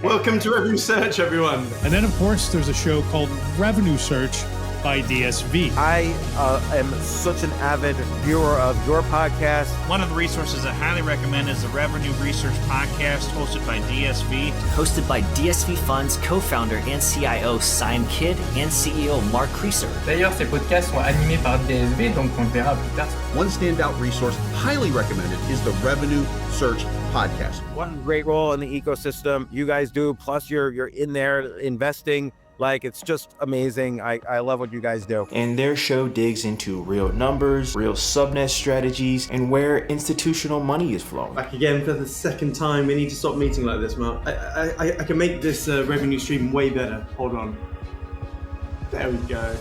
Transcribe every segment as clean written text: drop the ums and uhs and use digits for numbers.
Welcome to Revenue Search, everyone. And then, of course, there's a show called Revenue Search by DSV. I am such an avid viewer of your podcast. One of the resources I highly recommend is the Revenue Research Podcast, hosted by DSV. Hosted by DSV Funds co-founder and CIO Siam Kidd and CEO Mark Creaser. D'ailleurs, ces podcasts sont animés par DSV, donc on le verra plus tard. One standout resource highly recommended is the Revenue Search Podcast. One great role in the ecosystem you guys do, plus you're in there investing. Like, it's just amazing. I love what you guys do. And their show digs into real numbers, real subnet strategies, and where institutional money is flowing. Back again for the second time. We need to stop meeting like this, Mark. I can make this revenue stream way better. Hold on. There we go.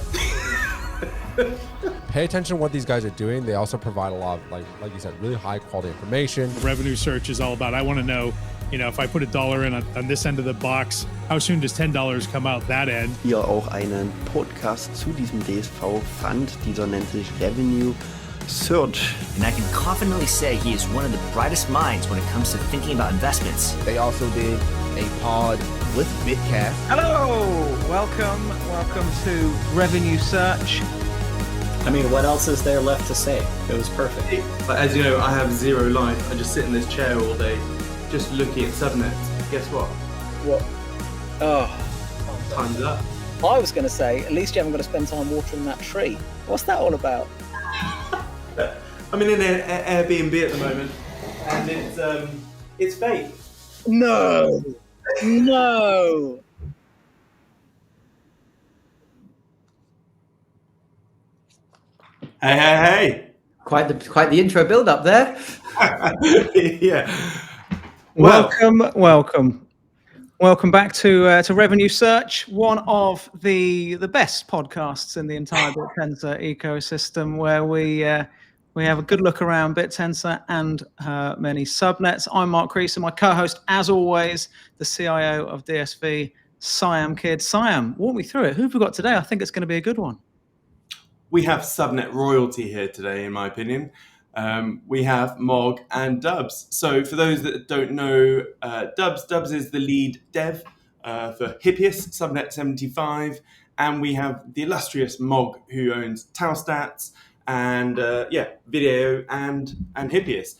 Pay attention to what these guys are doing. They also provide a lot of, like you said, really high quality information. Revenue Search is all about, I want to know, if I put $1 in on this end of the box, how soon does $10 come out that end? Hier auch einen Podcast zu diesem DSV-Fund. Dieser nennt sich Revenue Search. And I can confidently say he is one of the brightest minds when it comes to thinking about investments. They also did a pod with Bitcast. Hello, welcome to Revenue Search. I mean, what else is there left to say? It was perfect. But as you know, I have zero life. I just sit in this chair all day, just looking at Subnet. Guess what? What? Oh. Time's up. I was going to say, at least you haven't got to spend time watering that tree. What's that all about? I'm in an Airbnb at the moment, and it's fake. No. Hey. Quite the intro build up there. Yeah. Welcome back to Revenue Search, one of the best podcasts in the entire Bittensor ecosystem, where we have a good look around Bittensor and many subnets. I'm Mark Creaser, my co-host, as always, the CIO of DSV, Siam Kidd. Siam, walk me through it. Who have we got today? I think it's going to be a good one. We have Subnet royalty here today, in my opinion. We have Mog and Dubs. So for those that don't know, Dubs is the lead dev for Hippius, Subnet75, and we have the illustrious Mog, who owns Taostats and Video and Hippius.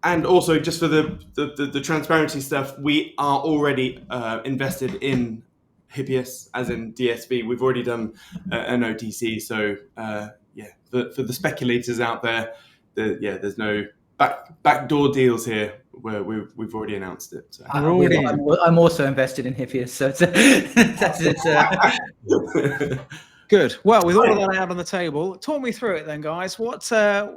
And also, just for the transparency stuff, we are already invested in Hippius, as in DSV. We've already done an OTC, so for the speculators out there, there's no backdoor deals here where we've already announced it. So. I'm also invested in Hippius, so it's Good. Well, with all of that out on the table, talk me through it then, guys. What for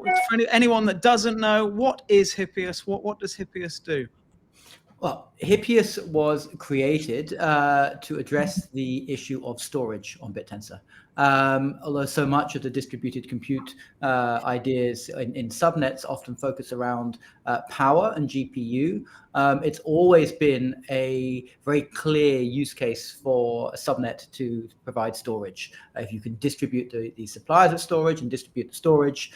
anyone that doesn't know, what is Hippius? What does Hippius do? Well, Hippius was created to address the issue of storage on Bittensor. Although so much of the distributed compute ideas in subnets often focus around power and GPU, it's always been a very clear use case for a subnet to provide storage. If you can distribute the suppliers of storage and distribute the storage,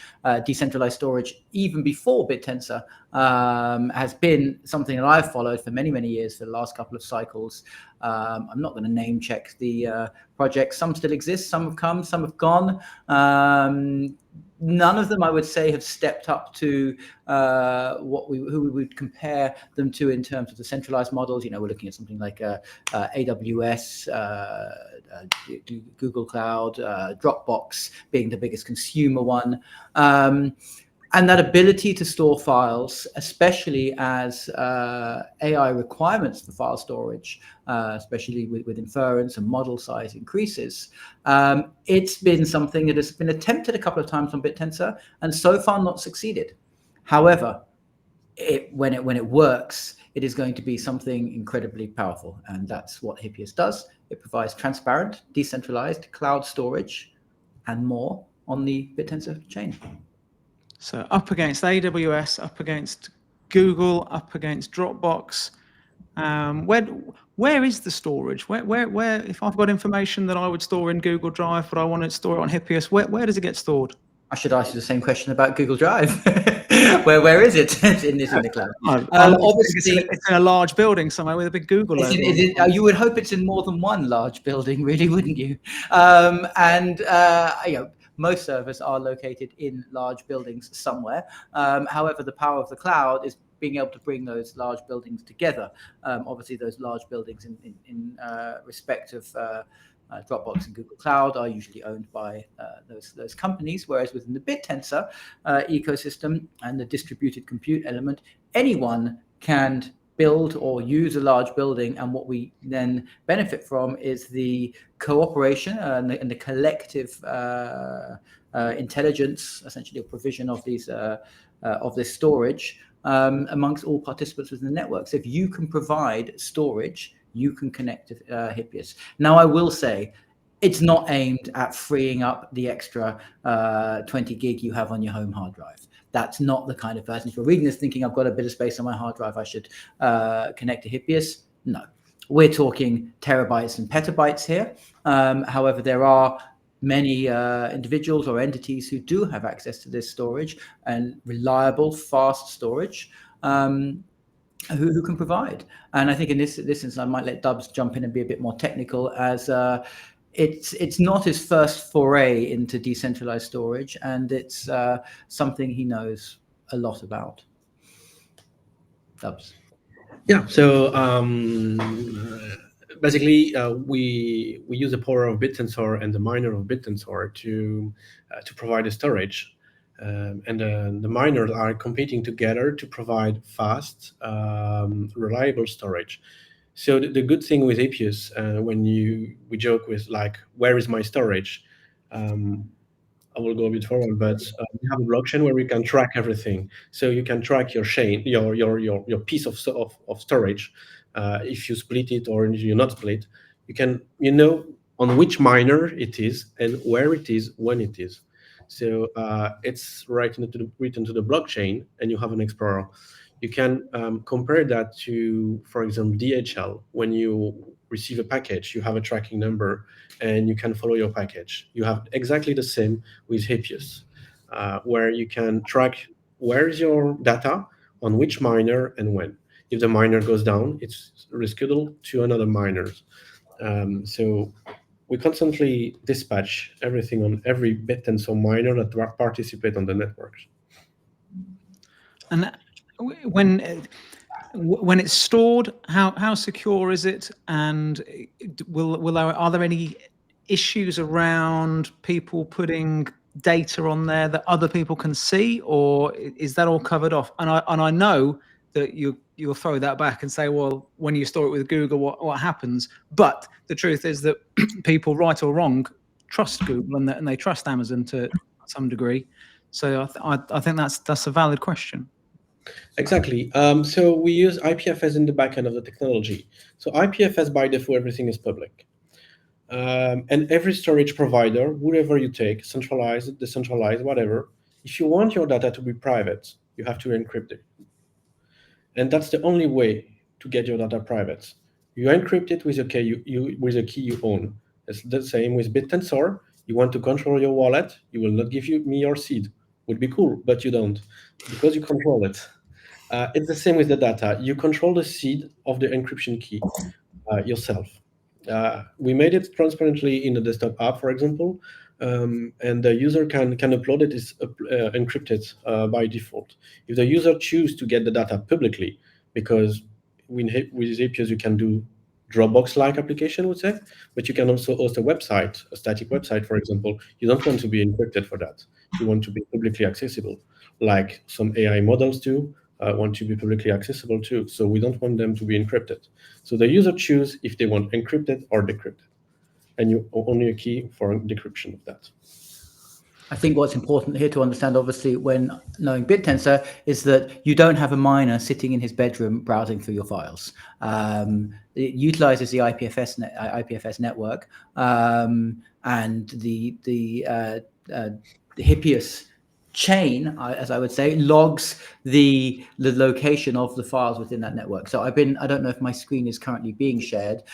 decentralized storage, even before Bittensor, has been something that I've followed for many, many years, for the last couple of cycles. I'm not going to name check the projects. Some still exist, some have come, some have gone. None of them, I would say, have stepped up to who we would compare them to in terms of the centralized models. We're looking at something like AWS, Google Cloud, Dropbox being the biggest consumer one. And that ability to store files, especially as AI requirements for file storage, especially with inference and model size increases, it's been something that has been attempted a couple of times on Bittensor and so far not succeeded. However, when it works, it is going to be something incredibly powerful. And that's what Hippius does. It provides transparent, decentralized cloud storage and more on the Bittensor chain. So up against AWS, up against Google, up against Dropbox. Where is the storage? Where if I've got information that I would store in Google Drive, but I want to store it on Hippius, where does it get stored? I should ask you the same question about Google Drive. where is it? It's in the cloud. Obviously, it's in a large building somewhere with a big Google logo. You would hope it's in more than one large building, really, wouldn't you? Most servers are located in large buildings somewhere. However, the power of the cloud is being able to bring those large buildings together. Obviously, those large buildings in respect of Dropbox and Google Cloud are usually owned by those companies, whereas within the Bittensor ecosystem and the distributed compute element, anyone can build or use a large building, and what we then benefit from is the cooperation and the collective intelligence, essentially, or provision of these of this storage amongst all participants within the network. So if you can provide storage, you can connect to Hippius. Now, I will say, it's not aimed at freeing up the extra 20 gig you have on your home hard drive. That's not the kind of person. If you're reading this thinking, I've got a bit of space on my hard drive, I should connect to Hippius. No, we're talking terabytes and petabytes here. However, there are many individuals or entities who do have access to this storage and reliable, fast storage. Who can provide. And I think in this instance, I might let Dubs jump in and be a bit more technical, as it's not his first foray into decentralized storage, and it's something he knows a lot about. Dubs. Yeah, so basically we use the power of Bittensor and the miner of Bittensor to provide the storage. And the miners are competing together to provide fast, reliable storage. So the good thing with Hippius, when we joke with like, where is my storage? I will go a bit forward, but we have a blockchain where we can track everything. So you can track your chain, your piece of storage. If you split it or you not split, you know on which miner it is and where it is when it is. So it's written to the blockchain, and you have an explorer. You can compare that to, for example, DHL. When you receive a package, you have a tracking number, and you can follow your package. You have exactly the same with Hippius, where you can track where is your data, on which miner, and when. If the miner goes down, it's rescheduled to another miner. So we constantly dispatch everything on every Bittensor miner that participate on the networks. And when it's stored, how secure is it? And are there any issues around people putting data on there that other people can see, or is that all covered off? And I know that you'll throw that back and say, well, when you store it with Google, what happens? But the truth is that people, right or wrong, trust Google and they trust Amazon to some degree. So I think that's a valid question. Exactly. So we use IPFS in the backend of the technology. So IPFS, by default, everything is public. And every storage provider, whatever you take, centralized, decentralized, whatever, if you want your data to be private, you have to encrypt it. And that's the only way to get your data private. You encrypt it with a key you own. It's the same with Bittensor. You want to control your wallet, you will not give me your seed. Would be cool, but you don't, because you control it. It's the same with the data. You control the seed of the encryption key yourself. We made it transparently in the desktop app, for example, and the user can upload it. It's encrypted by default. If the user chooses to get the data publicly, because with Hippius you can do Dropbox-like application, I would say, but you can also host a website, a static website, for example. You don't want to be encrypted for that. You want to be publicly accessible, like some AI models do. Want to be publicly accessible too. So we don't want them to be encrypted. So the user choose if they want encrypted or decrypted. And you only a key for decryption of that. I think what's important here to understand, obviously, when knowing Bittensor, is that you don't have a miner sitting in his bedroom browsing through your files. It utilizes the IPFS network, and the Hippius chain, as I would say, logs the location of the files within that network. So I don't know if my screen is currently being shared.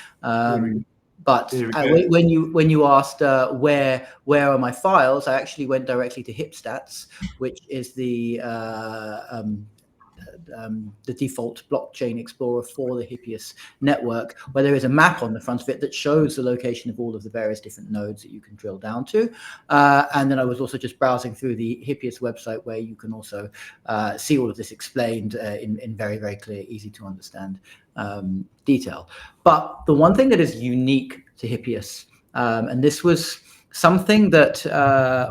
But when you asked where are my files, I actually went directly to HipStats, which is the default blockchain explorer for the Hippius network, where there is a map on the front of it that shows the location of all of the various different nodes that you can drill down to. And then I was also just browsing through the Hippius website, where you can also see all of this explained in very, very clear, easy to understand detail. But the one thing that is unique to Hippius, and this was something that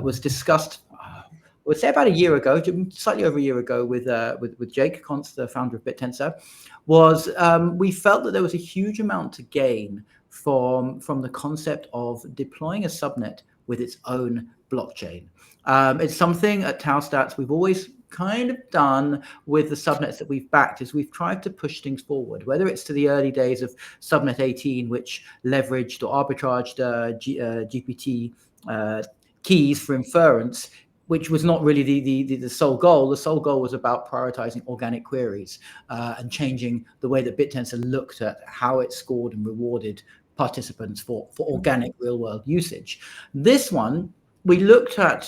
was discussed, I would say about a year ago, slightly over a year ago, with Jake Konst, the founder of Bittensor, was we felt that there was a huge amount to gain from the concept of deploying a subnet with its own blockchain. It's something at TauStats we've always kind of done with the subnets that we've backed, is we've tried to push things forward, whether it's to the early days of Subnet 18, which leveraged or arbitraged GPT keys for inference, which was not really the sole goal. The sole goal was about prioritizing organic queries and changing the way that Bittensor looked at how it scored and rewarded participants for organic real-world usage. This one, we looked at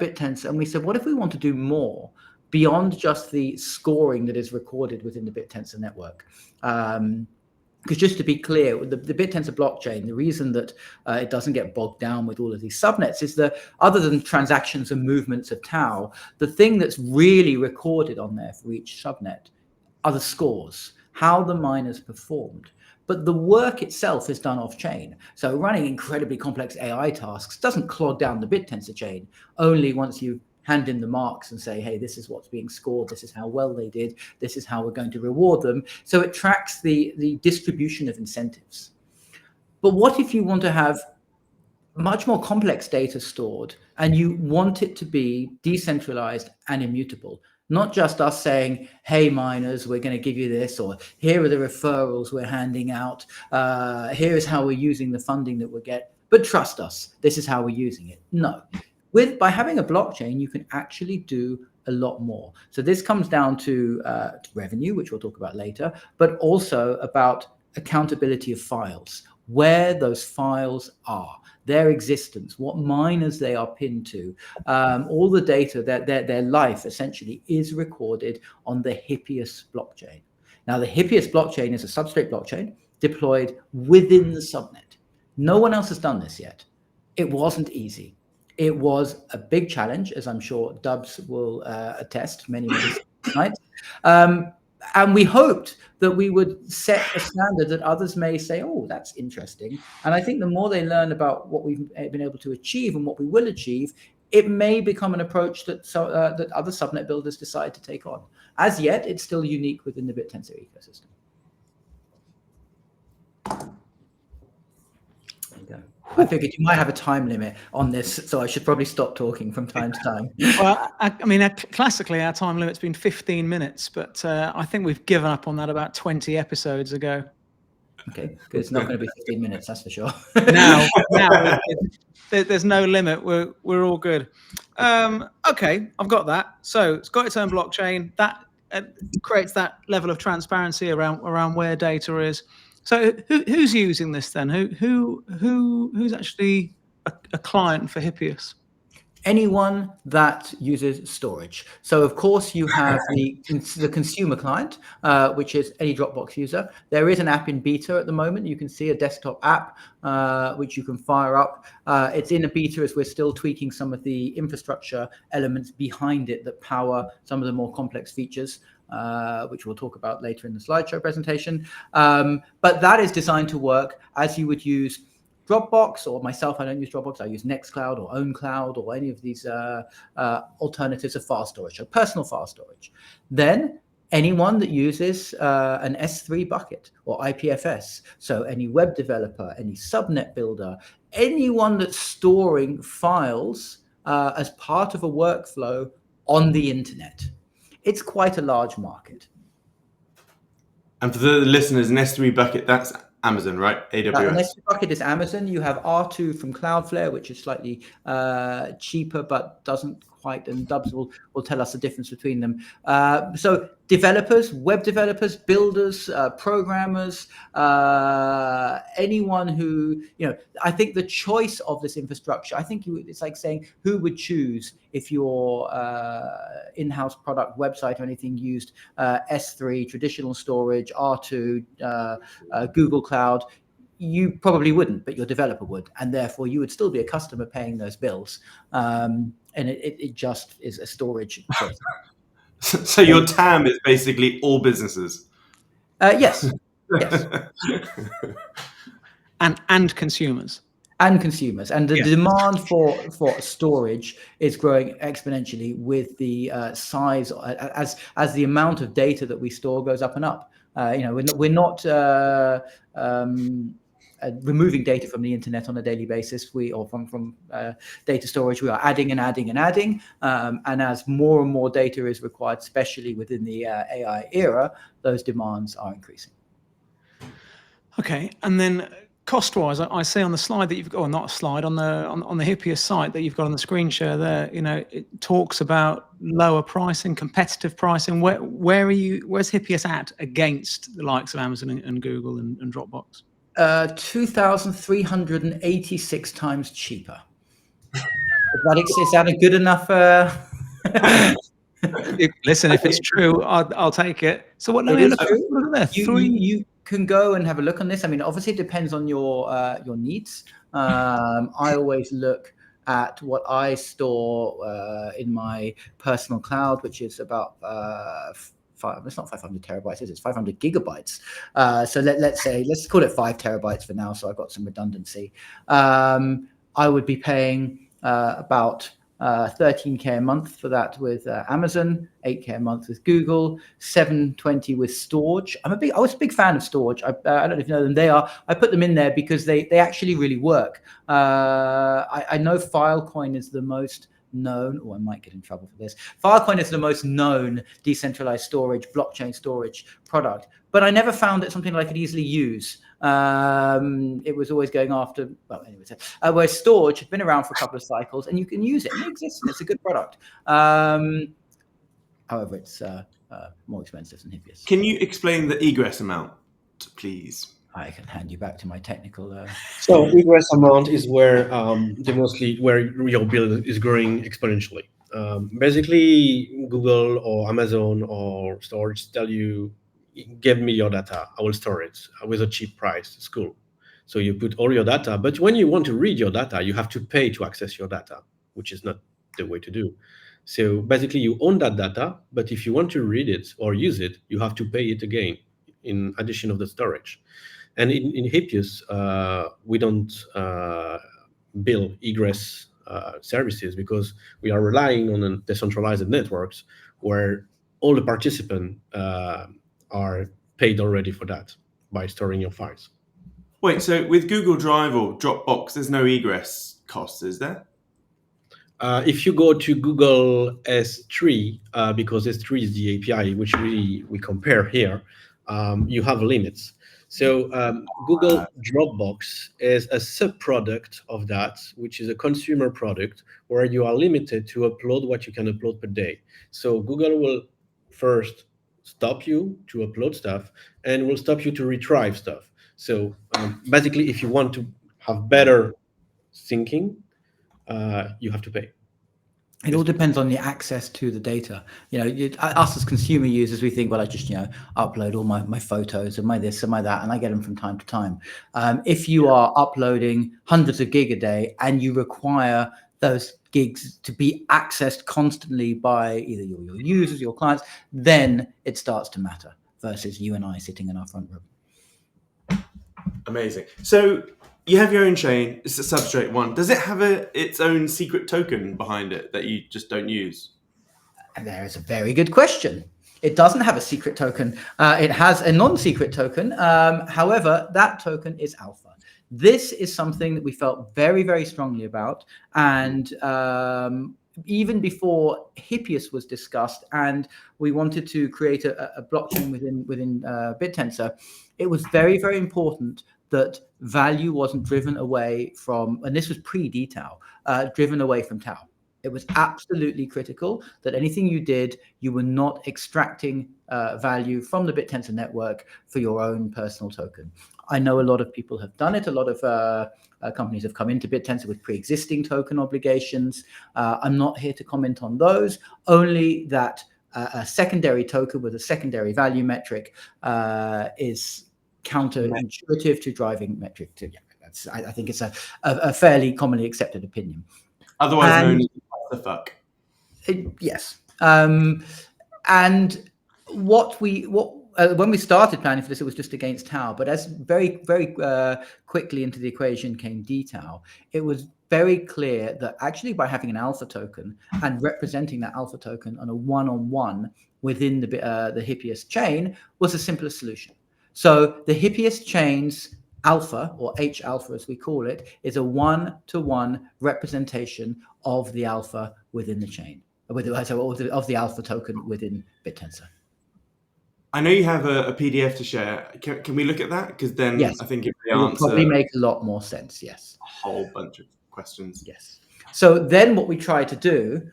Bittensor and we said, what if we want to do more beyond just the scoring that is recorded within the Bittensor network? Because just to be clear, the Bittensor blockchain, the reason that it doesn't get bogged down with all of these subnets is that, other than transactions and movements of tau, the thing that's really recorded on there for each subnet are the scores, how the miners performed. But the work itself is done off-chain. So running incredibly complex AI tasks doesn't clog down the Bittensor chain. Only once you hand in the marks and say, hey, this is what's being scored, this is how well they did, this is how we're going to reward them. So it tracks the distribution of incentives. But what if you want to have much more complex data stored and you want it to be decentralized and immutable? Not just us saying, hey, miners, we're going to give you this, or here are the referrals we're handing out. Here is how we're using the funding that we get. But trust us, this is how we're using it. No. By having a blockchain, you can actually do a lot more. So this comes down to revenue, which we'll talk about later, but also about accountability of files, where those files are, their existence, what miners they are pinned to, all the data, their life essentially is recorded on the Hippius blockchain. Now, the Hippius blockchain is a substrate blockchain deployed within the subnet. No one else has done this yet. It wasn't easy. It was a big challenge, as I'm sure Dubs will attest many nights. And we hoped that we would set a standard that others may say, oh, that's interesting. And I think the more they learn about what we've been able to achieve and what we will achieve, it may become an approach that that other subnet builders decide to take on. As yet, it's still unique within the Bittensor ecosystem. There you go. I figured you might have a time limit on this, so I should probably stop talking from time to time. Well, I mean, classically, our time limit's been 15 minutes, but I think we've given up on that about 20 episodes ago. Okay, because it's not going to be 15 minutes, that's for sure. now there's no limit. We're all good. Okay, I've got that. So it's got its own blockchain. That creates that level of transparency around where data is. So who's using this then? Who's actually a client for Hippius? Anyone that uses storage. So of course you have the consumer client, which is any Dropbox user. There is an app in beta at the moment. You can see a desktop app which you can fire up. It's in a beta as we're still tweaking some of the infrastructure elements behind it that power some of the more complex features, which we'll talk about later in the slideshow presentation. But that is designed to work as you would use Dropbox, or myself, I don't use Dropbox, I use Nextcloud or OwnCloud or any of these alternatives of file storage, so personal file storage. Then anyone that uses an S3 bucket or IPFS, so any web developer, any subnet builder, anyone that's storing files as part of a workflow on the internet. It's quite a large market. And for the listeners, an S3 bucket, that's Amazon, right? AWS. An S3 bucket is Amazon. You have R2 from Cloudflare, which is slightly cheaper, but doesn't quite, and Dubs will tell us the difference between them. So developers, web developers, builders, programmers, anyone who, I think the choice of this infrastructure, I think it's like saying who would choose if your in-house product website or anything used S3, traditional storage, R2, Google Cloud. You probably wouldn't, but your developer would, and therefore you would still be a customer paying those bills. And it just is a storage choice. So your TAM is basically all businesses. Yes. Yes. And consumers. And consumers, and the demand for storage is growing exponentially with the size as the amount of data that we store goes up and up. We're not removing data from the internet on a daily basis. From data storage, we are adding and adding and adding. And as more and more data is required, especially within the AI era, those demands are increasing. Okay, and then cost-wise, I see on the slide that you've got, or not a slide, on the Hippius site that you've got on the screen share there, it talks about lower pricing, competitive pricing. Where's Hippius at against the likes of Amazon and Google and Dropbox? 2,386 times cheaper. Is that a good enough? Listen, if it's true, I'll take it. So what? Look at there. You can go and have a look on this. I mean, obviously, it depends on your needs. I always look at what I store in my personal cloud, which is about it's not 500 terabytes, is it? It's 500 gigabytes. So let's call it 5 terabytes for now. So I've got some redundancy. I would be paying about $13K a month for that with Amazon, $8K a month with Google, $720 with storage. I was a big fan of storage. I don't know if you know them. I put them in there because they actually really work. I know Filecoin is the most known, I might get in trouble for this. Filecoin is the most known decentralized storage, blockchain storage product, but I never found it something that I could easily use. It was always going after, whereas storage has been around for a couple of cycles and you can use it and it exists and it's a good product. However, it's more expensive than Hippius. Can you explain the egress amount, please? I can hand you back to my technical. So egress amount is where where your bill is growing exponentially. Basically, Google or Amazon or storage tell you, give me your data, I will store it with a cheap price. It's cool. So you put all your data, but when you want to read your data, you have to pay to access your data, which is not the way to do. So basically, you own that data, but if you want to read it or use it, you have to pay it again in addition of the storage. And in Hippius, we don't bill egress services because we are relying on decentralized networks where all the participants are paid already for that by storing your files. Wait, so with Google Drive or Dropbox, there's no egress costs, is there? If you go to Google S3, because S3 is the API which we compare here, you have limits. So Google Dropbox is a sub-product of that, which is a consumer product where you are limited to upload what you can upload per day. So Google will first stop you to upload stuff and will stop you to retrieve stuff. So basically, if you want to have better syncing, you have to pay. It all depends on the access to the data. Us as consumer users, we think, well, I just upload all my photos and my this and my that, and I get them from time to time. If you are uploading hundreds of gig a day and you require those gigs to be accessed constantly by either your users, your clients, then it starts to matter versus you and I sitting in our front room. Amazing. So you have your own chain. It's a substrate one. Does it have its own secret token behind it that you just don't use? And there is a very good question. It doesn't have a secret token. It has a non-secret token. However, that token is alpha. This is something that we felt very, very strongly about. And even before Hippius was discussed and we wanted to create a blockchain within Bittensor, it was very, very important that value wasn't driven away from, and this was pre-DTAO, driven away from Tau. It was absolutely critical that anything you did, you were not extracting value from the Bittensor network for your own personal token. I know a lot of people have done it. A lot of companies have come into Bittensor with pre-existing token obligations. I'm not here to comment on those, only that a secondary token with a secondary value metric is counterintuitive to driving metric. I think it's a fairly commonly accepted opinion. Otherwise known as what the fuck. Yes. And when we started planning for this, it was just against tau. But as very quickly into the equation came d-tau, it was very clear that actually by having an alpha token and representing that alpha token on a one-on-one within the Hippius chain was a simpler solution. So the Hippius chain's alpha, or H alpha as we call it, is a one-to-one representation of the alpha within the chain, of the alpha token within Bittensor. I know you have a PDF to share. Can we look at that? Because then yes. I think it would probably make a lot more sense. Yes. A whole bunch of questions. Yes. So then what we try to do,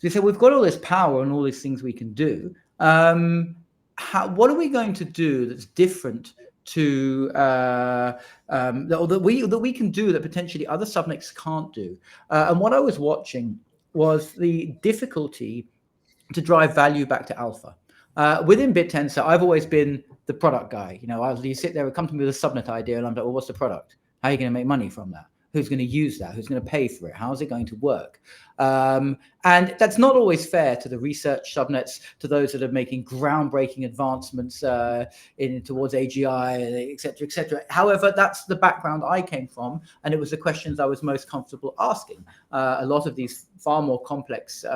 we say we've got all this power and all these things we can do. What are we going to do that's different to that we can do that potentially other subnets can't do? And what I was watching was the difficulty to drive value back to alpha. Within Bittensor, I've always been the product guy. You sit there and come to me with a subnet idea, and I'm like, well, what's the product? How are you going to make money from that? Who's going to use that? Who's going to pay for it? How is it going to work? And that's not always fair to the research subnets, to those that are making groundbreaking advancements towards AGI, et cetera, et cetera. However, that's the background I came from, and it was the questions I was most comfortable asking. A lot of these far more complex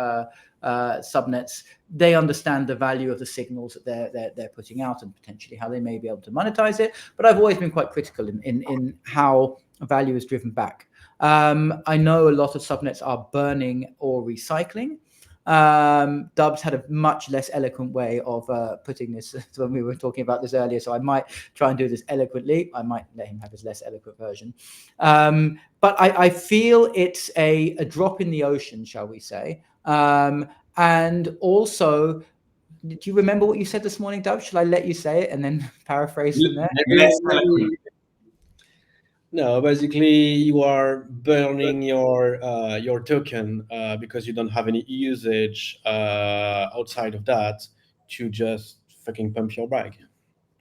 subnets, they understand the value of the signals that they're putting out and potentially how they may be able to monetize it. But I've always been quite critical in how value is driven back. I know a lot of subnets are burning or recycling. Dubs had a much less eloquent way of putting this when we were talking about this earlier, so I might try and do this eloquently. I might let him have his less eloquent version. But I feel it's a drop in the ocean, shall we say. And also, do you remember what you said this morning, Dub? Shall I let you say it and then paraphrase from there? No, basically you are burning your token because you don't have any usage outside of that to just fucking pump your bag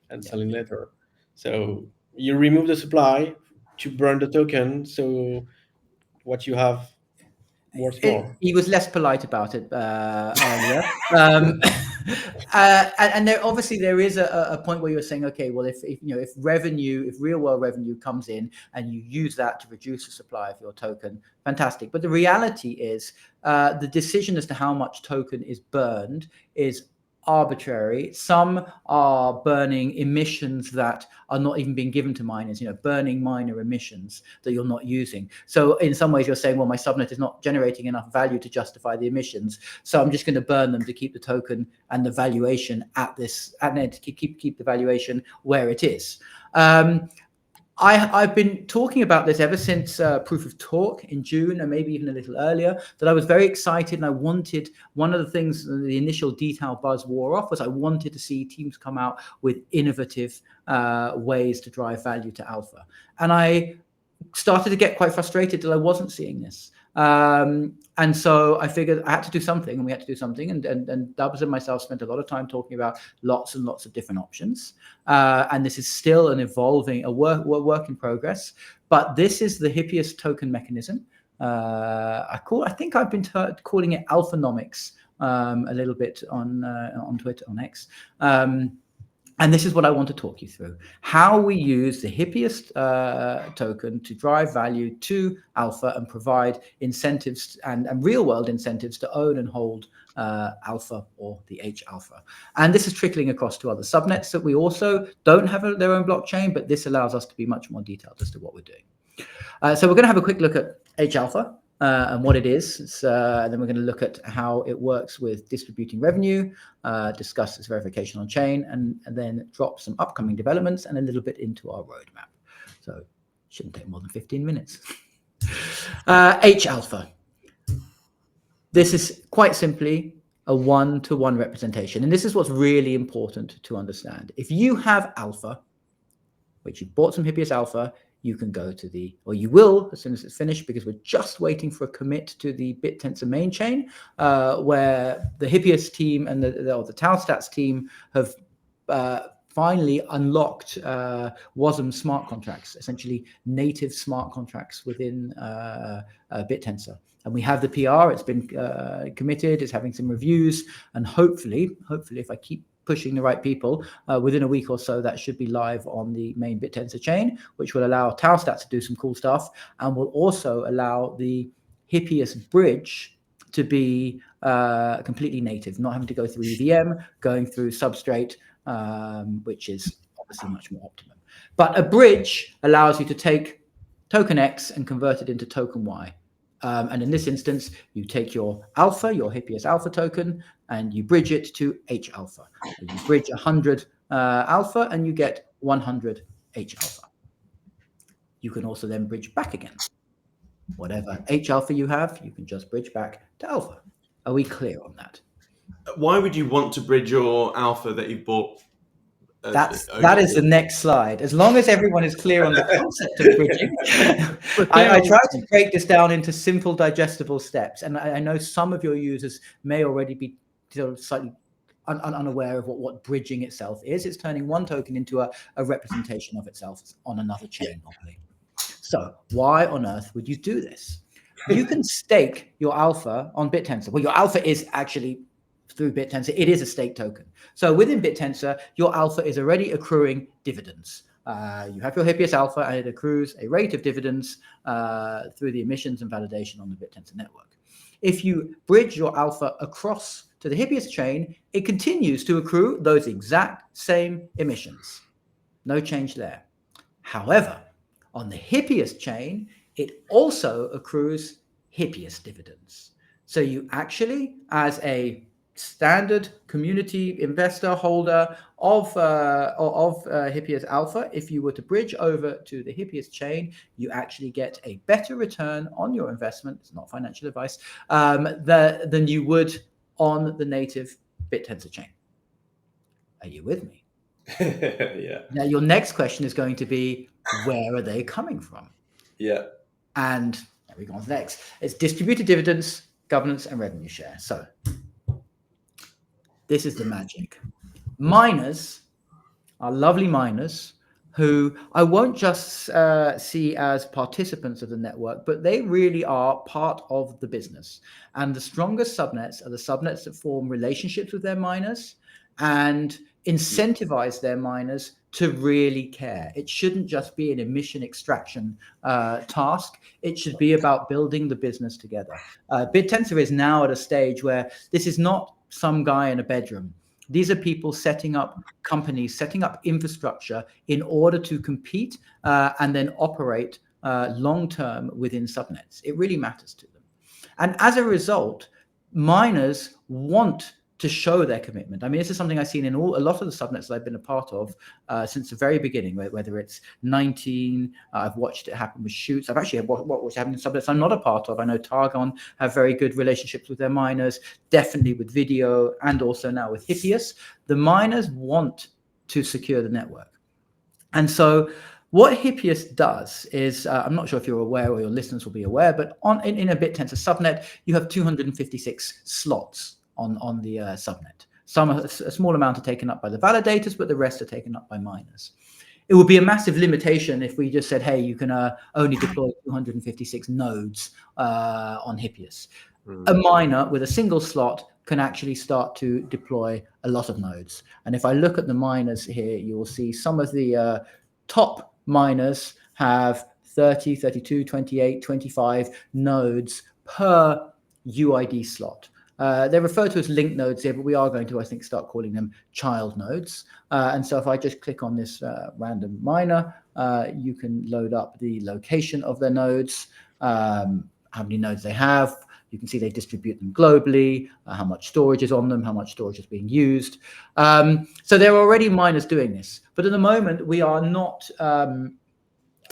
and sell it later. So you remove the supply to burn the token. So what you have worth more. He was less polite about it earlier. And there is a point where you're saying, okay, well, if real world revenue comes in and you use that to reduce the supply of your token, fantastic. But the reality is the decision as to how much token is burned is arbitrary. Some are burning emissions that are not even being given to miners, burning miner emissions that you're not using. So in some ways you're saying, well, my subnet is not generating enough value to justify the emissions, so I'm just going to burn them to keep the token and the valuation at this, and then to keep the valuation where it is. I've been talking about this ever since Proof of Talk in June, and maybe even a little earlier, that I was very excited, and I wanted, one of the things, the initial detail buzz wore off, was I wanted to see teams come out with innovative ways to drive value to alpha. And I started to get quite frustrated that I wasn't seeing this. And so I figured I had to do something, and we had to do something. And Dubs and myself spent a lot of time talking about lots and lots of different options. And this is still an evolving, a work in progress. But this is the Hippius token mechanism. I think I've been calling it Alphanomics a little bit on Twitter, on X. And this is what I want to talk you through: how we use the Hippius token to drive value to alpha and provide incentives and real-world incentives to own and hold alpha, or the H alpha. And this is trickling across to other subnets that we also don't have their own blockchain, but this allows us to be much more detailed as to what we're doing. So we're going to have a quick look at H alpha. And what it is. And then we're going to look at how it works with distributing revenue, discuss its verification on chain, and then drop some upcoming developments and a little bit into our roadmap. So it shouldn't take more than 15 minutes. H alpha. This is quite simply a one-to-one representation. And this is what's really important to understand. If you have alpha, which you bought some Hippius alpha, you can go to or you will as soon as it's finished, because we're just waiting for a commit to the Bittensor main chain, where the Hippius team and the Talstats team have finally unlocked WASM smart contracts, essentially native smart contracts within Bittensor. And we have the PR, it's been committed, it's having some reviews, and hopefully, if I keep pushing the right people, within a week or so, that should be live on the main Bittensor chain, which will allow Talstats to do some cool stuff, and will also allow the Hippius bridge to be completely native, not having to go through EVM, going through Substrate, which is obviously much more optimum. But a bridge allows you to take token X and convert it into token Y. And in this instance, you take your alpha, your Hippius alpha token, and you bridge it to H alpha. You bridge 100 alpha and you get 100 H alpha. You can also then bridge back again. Whatever H alpha you have, you can just bridge back to alpha. Are we clear on that? Why would you want to bridge your alpha that you've bought? That is the next slide. As long as everyone is clear on the concept of bridging, I try to break this down into simple, digestible steps. And I know some of your users may already be slightly unaware of what bridging itself is. It's turning one token into a representation of itself on another chain normally. So why on earth would you do this? You can stake your alpha on Bittensor. Well, your alpha is actually through Bittensor, it is a stake token. So within Bittensor, your alpha is already accruing dividends. You have your Hippius alpha, and it accrues a rate of dividends through the emissions and validation on the Bittensor network. If you bridge your alpha across to the Hippius chain, it continues to accrue those exact same emissions. No change there. However, on the Hippius chain, it also accrues Hippius dividends. So you actually, as a standard community investor holder of Hippius alpha, if you were to bridge over to the Hippius chain, you actually get a better return on your investment. It's not financial advice, than you would on the native Bittensor chain. Are you with me? Yeah. Now your next question is going to be, where are they coming from? Yeah. And there we go on to the next. It's distributed dividends, governance, and revenue share. So this is the magic. Miners are lovely miners who I won't just see as participants of the network, but they really are part of the business. And the strongest subnets are the subnets that form relationships with their miners and incentivize their miners to really care. It shouldn't just be an emission extraction task. It should be about building the business together. Bittensor is now at a stage where this is not some guy in a bedroom. These are people setting up companies, setting up infrastructure in order to compete and then operate long-term within subnets. It really matters to them. And as a result, miners want to show their commitment. I mean, this is something I've seen in a lot of the subnets that I've been a part of since the very beginning, whether it's 19, I've watched it happen with Shoots. I've actually watched it happen in subnets I'm not a part of. I know Targon have very good relationships with their miners, definitely with Video, and also now with Hippius. The miners want to secure the network. And so what Hippius does is, I'm not sure if you're aware or your listeners will be aware, but in a Bittensor subnet, you have 256 slots on the subnet. A small amount are taken up by the validators, but the rest are taken up by miners. It would be a massive limitation if we just said, hey, you can only deploy 256 nodes on Hippius. A miner with a single slot can actually start to deploy a lot of nodes. And if I look at the miners here, you will see some of the top miners have 30, 32, 28, 25 nodes per UID slot. They're referred to as link nodes here, but we are going to, I think, start calling them child nodes. And so if I just click on this random miner, you can load up the location of their nodes, how many nodes they have. You can see they distribute them globally, how much storage is on them, how much storage is being used. So there are already miners doing this. But at the moment, we are not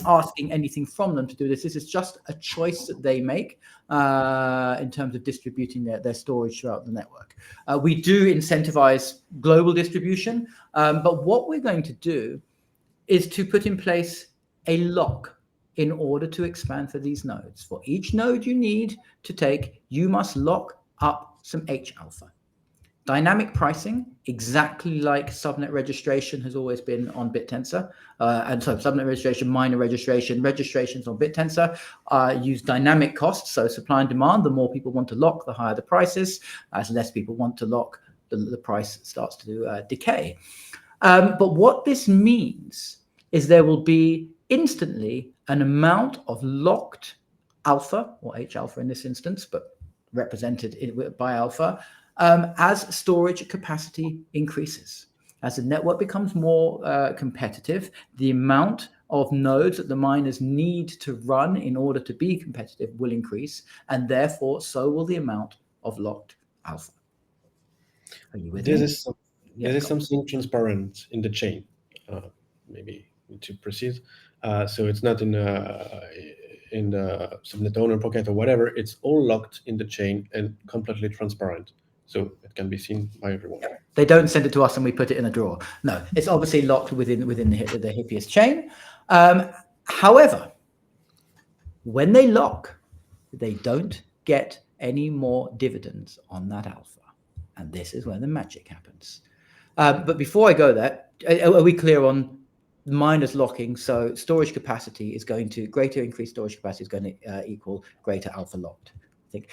asking anything from them to do this. This is just a choice that they make in terms of distributing their storage throughout the network. We do incentivize global distribution, but what we're going to do is to put in place a lock in order to expand for these nodes. For each node you need to take, you must lock up some H alpha. Dynamic pricing, exactly like subnet registration has always been on Bittensor. And so subnet registration, miner registration, registrations on Bittensor use dynamic costs. So supply and demand, the more people want to lock, the higher the prices. As less people want to lock, the price starts to decay. But what this means is there will be instantly an amount of locked alpha, or H alpha in this instance, but represented by alpha, as storage capacity increases. As the network becomes more competitive, the amount of nodes that the miners need to run in order to be competitive will increase, and therefore so will the amount of locked alpha. Are you with me? This is something transparent in the chain. Maybe to proceed. So it's not in the subnet owner pocket or whatever. It's all locked in the chain and completely transparent, so it can be seen by everyone. They don't send it to us and we put it in a drawer. No, it's obviously locked within the Hippius chain. However, when they lock, they don't get any more dividends on that alpha, and this is where the magic happens. But before I go there, are we clear on miners locking? So storage capacity is going to increased storage capacity is going to equal greater alpha locked. I think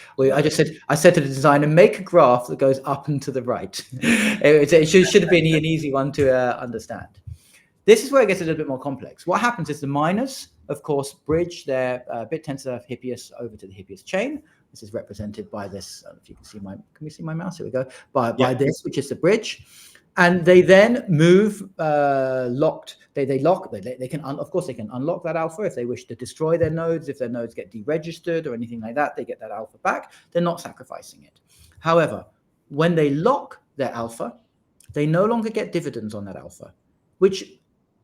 I said to the designer, make a graph that goes up and to the right. It should have been an easy one to understand. This is where it gets a little bit more complex. What happens is the miners, of course, bridge their Bittensor Hippius over to the Hippius chain. This is represented by this. If you can see can we see my mouse? Here we go. By this, which is the bridge. And they then move locked. They lock. They can of course they can unlock that alpha if they wish to destroy their nodes. If their nodes get deregistered or anything like that, they get that alpha back. They're not sacrificing it. However, when they lock their alpha, they no longer get dividends on that alpha, which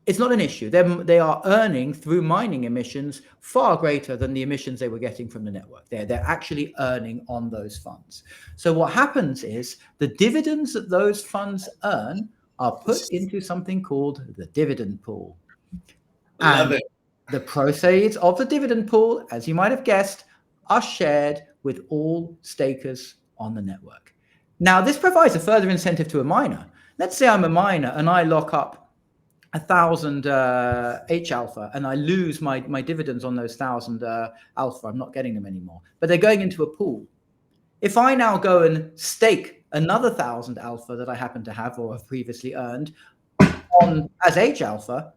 is not an issue. They are earning through mining emissions far greater than the emissions they were getting from the network. They're actually earning on those funds. So what happens is the dividends that those funds earn are put into something called the dividend pool. And the proceeds of the dividend pool, as you might have guessed, are shared with all stakers on the network. Now, this provides a further incentive to a miner. Let's say I'm a miner and I lock up 1,000 H alpha and I lose my dividends on those 1,000 alpha. I'm not getting them anymore, but they're going into a pool. If I now go and stake another 1,000 alpha that I happen to have or have previously earned on as H alpha,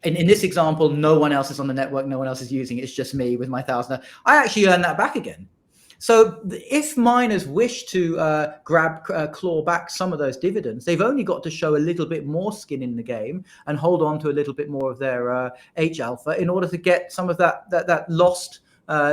in this example, no one else is on the network, no one else is using it, it's just me with my 1,000. I actually earn that back again. So if miners wish to claw back some of those dividends, they've only got to show a little bit more skin in the game and hold on to a little bit more of their H alpha in order to get some of that lost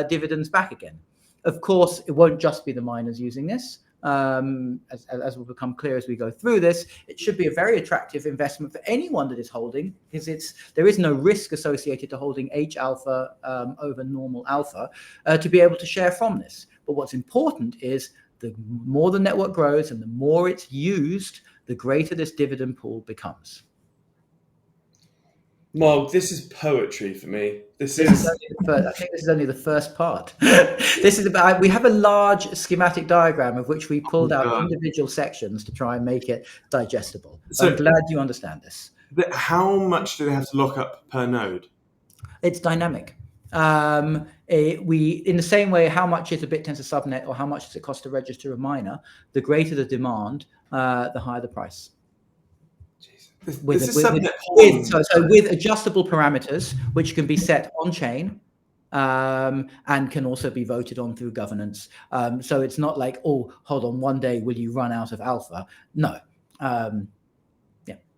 dividends back again. Of course, it won't just be the miners using this. As will become clear as we go through this, it should be a very attractive investment for anyone that is holding, because there is no risk associated to holding H alpha over normal alpha to be able to share from this. But what's important is the more the network grows and the more it's used, the greater this dividend pool becomes. Well, this is poetry for me. I think this is only the first part. This is about. We have a large schematic diagram of which we pulled out individual sections to try and make it digestible. So I'm glad you understand this. How much do they have to lock up per node? It's dynamic. In the same way, how much is a Bittensor subnet or how much does it cost to register a miner? The greater the demand, the higher the price. With adjustable parameters, which can be set on chain and can also be voted on through governance. So it's not like, oh, hold on, one day will you run out of alpha? No.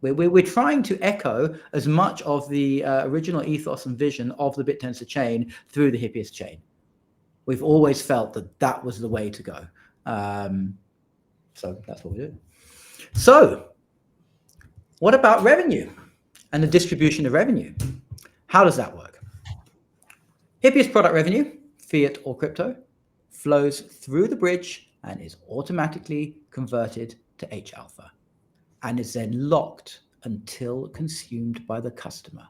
We're trying to echo as much of the original ethos and vision of the Bittensor chain through the Hippius chain. We've always felt that was the way to go. So that's what we do. So what about revenue and the distribution of revenue? How does that work? Hippius product revenue, fiat or crypto, flows through the bridge and is automatically converted to H alpha and is then locked until consumed by the customer.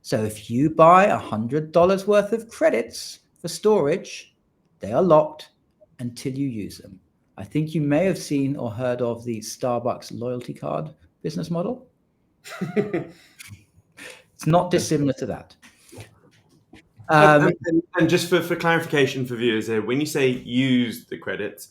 So if you buy $100 worth of credits for storage, they are locked until you use them. I think you may have seen or heard of the Starbucks loyalty card business model. It's not dissimilar to that. And just for clarification for viewers here, when you say use the credits,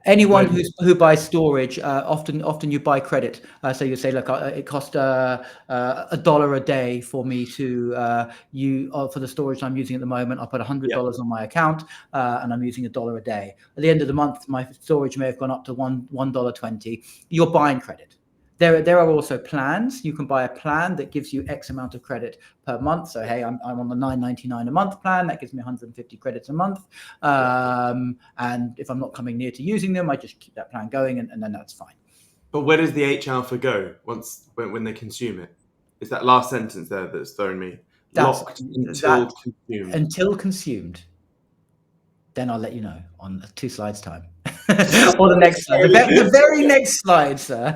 anyone who buys storage, often you buy credit. So you say, look, it cost $1 a day for me to for the storage I'm using at the moment. I put $100 on my account, and I'm using $1 a day. At the end of the month, my storage may have gone up to $1.20. You're buying credit. There are also plans. You can buy a plan that gives you X amount of credit per month. So, hey, I'm on the $9.99 a month plan. That gives me 150 credits a month. And if I'm not coming near to using them, I just keep that plan going, and then that's fine. But where does the H alpha go when they consume it? It's that last sentence there that's thrown me. Locked until consumed. Until consumed. Then I'll let you know on 2 slides' time. Or the next slide. The very next slide, sir.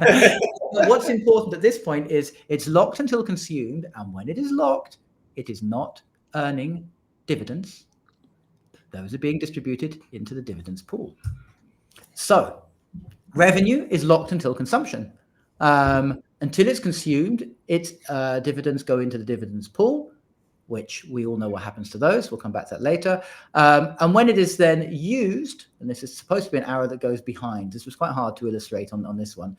What's important at this point is it's locked until consumed, and when it is locked, it is not earning dividends. Those are being distributed into the dividends pool. So revenue is locked until consumption. Until it's consumed, its dividends go into the dividends pool, which we all know what happens to those. We'll come back to that later. And when it is then used, and this is supposed to be an arrow that goes behind. This was quite hard to illustrate on this one.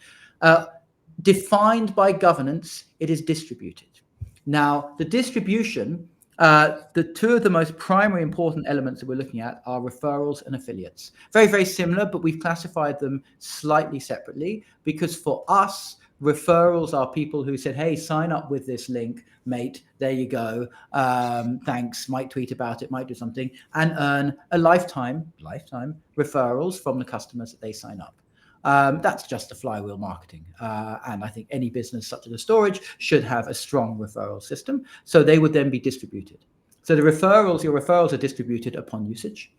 Defined by governance, it is distributed. Now, the distribution, the 2 of the most primary important elements that we're looking at are referrals and affiliates. Very, very similar, but we've classified them slightly separately because for us, referrals are people who said, hey, sign up with this link, mate. There you go. Thanks. Might tweet about it, might do something, and earn a lifetime referrals from the customers that they sign up. That's just the flywheel marketing. And I think any business such as a storage should have a strong referral system. So they would then be distributed. So your referrals are distributed upon usage.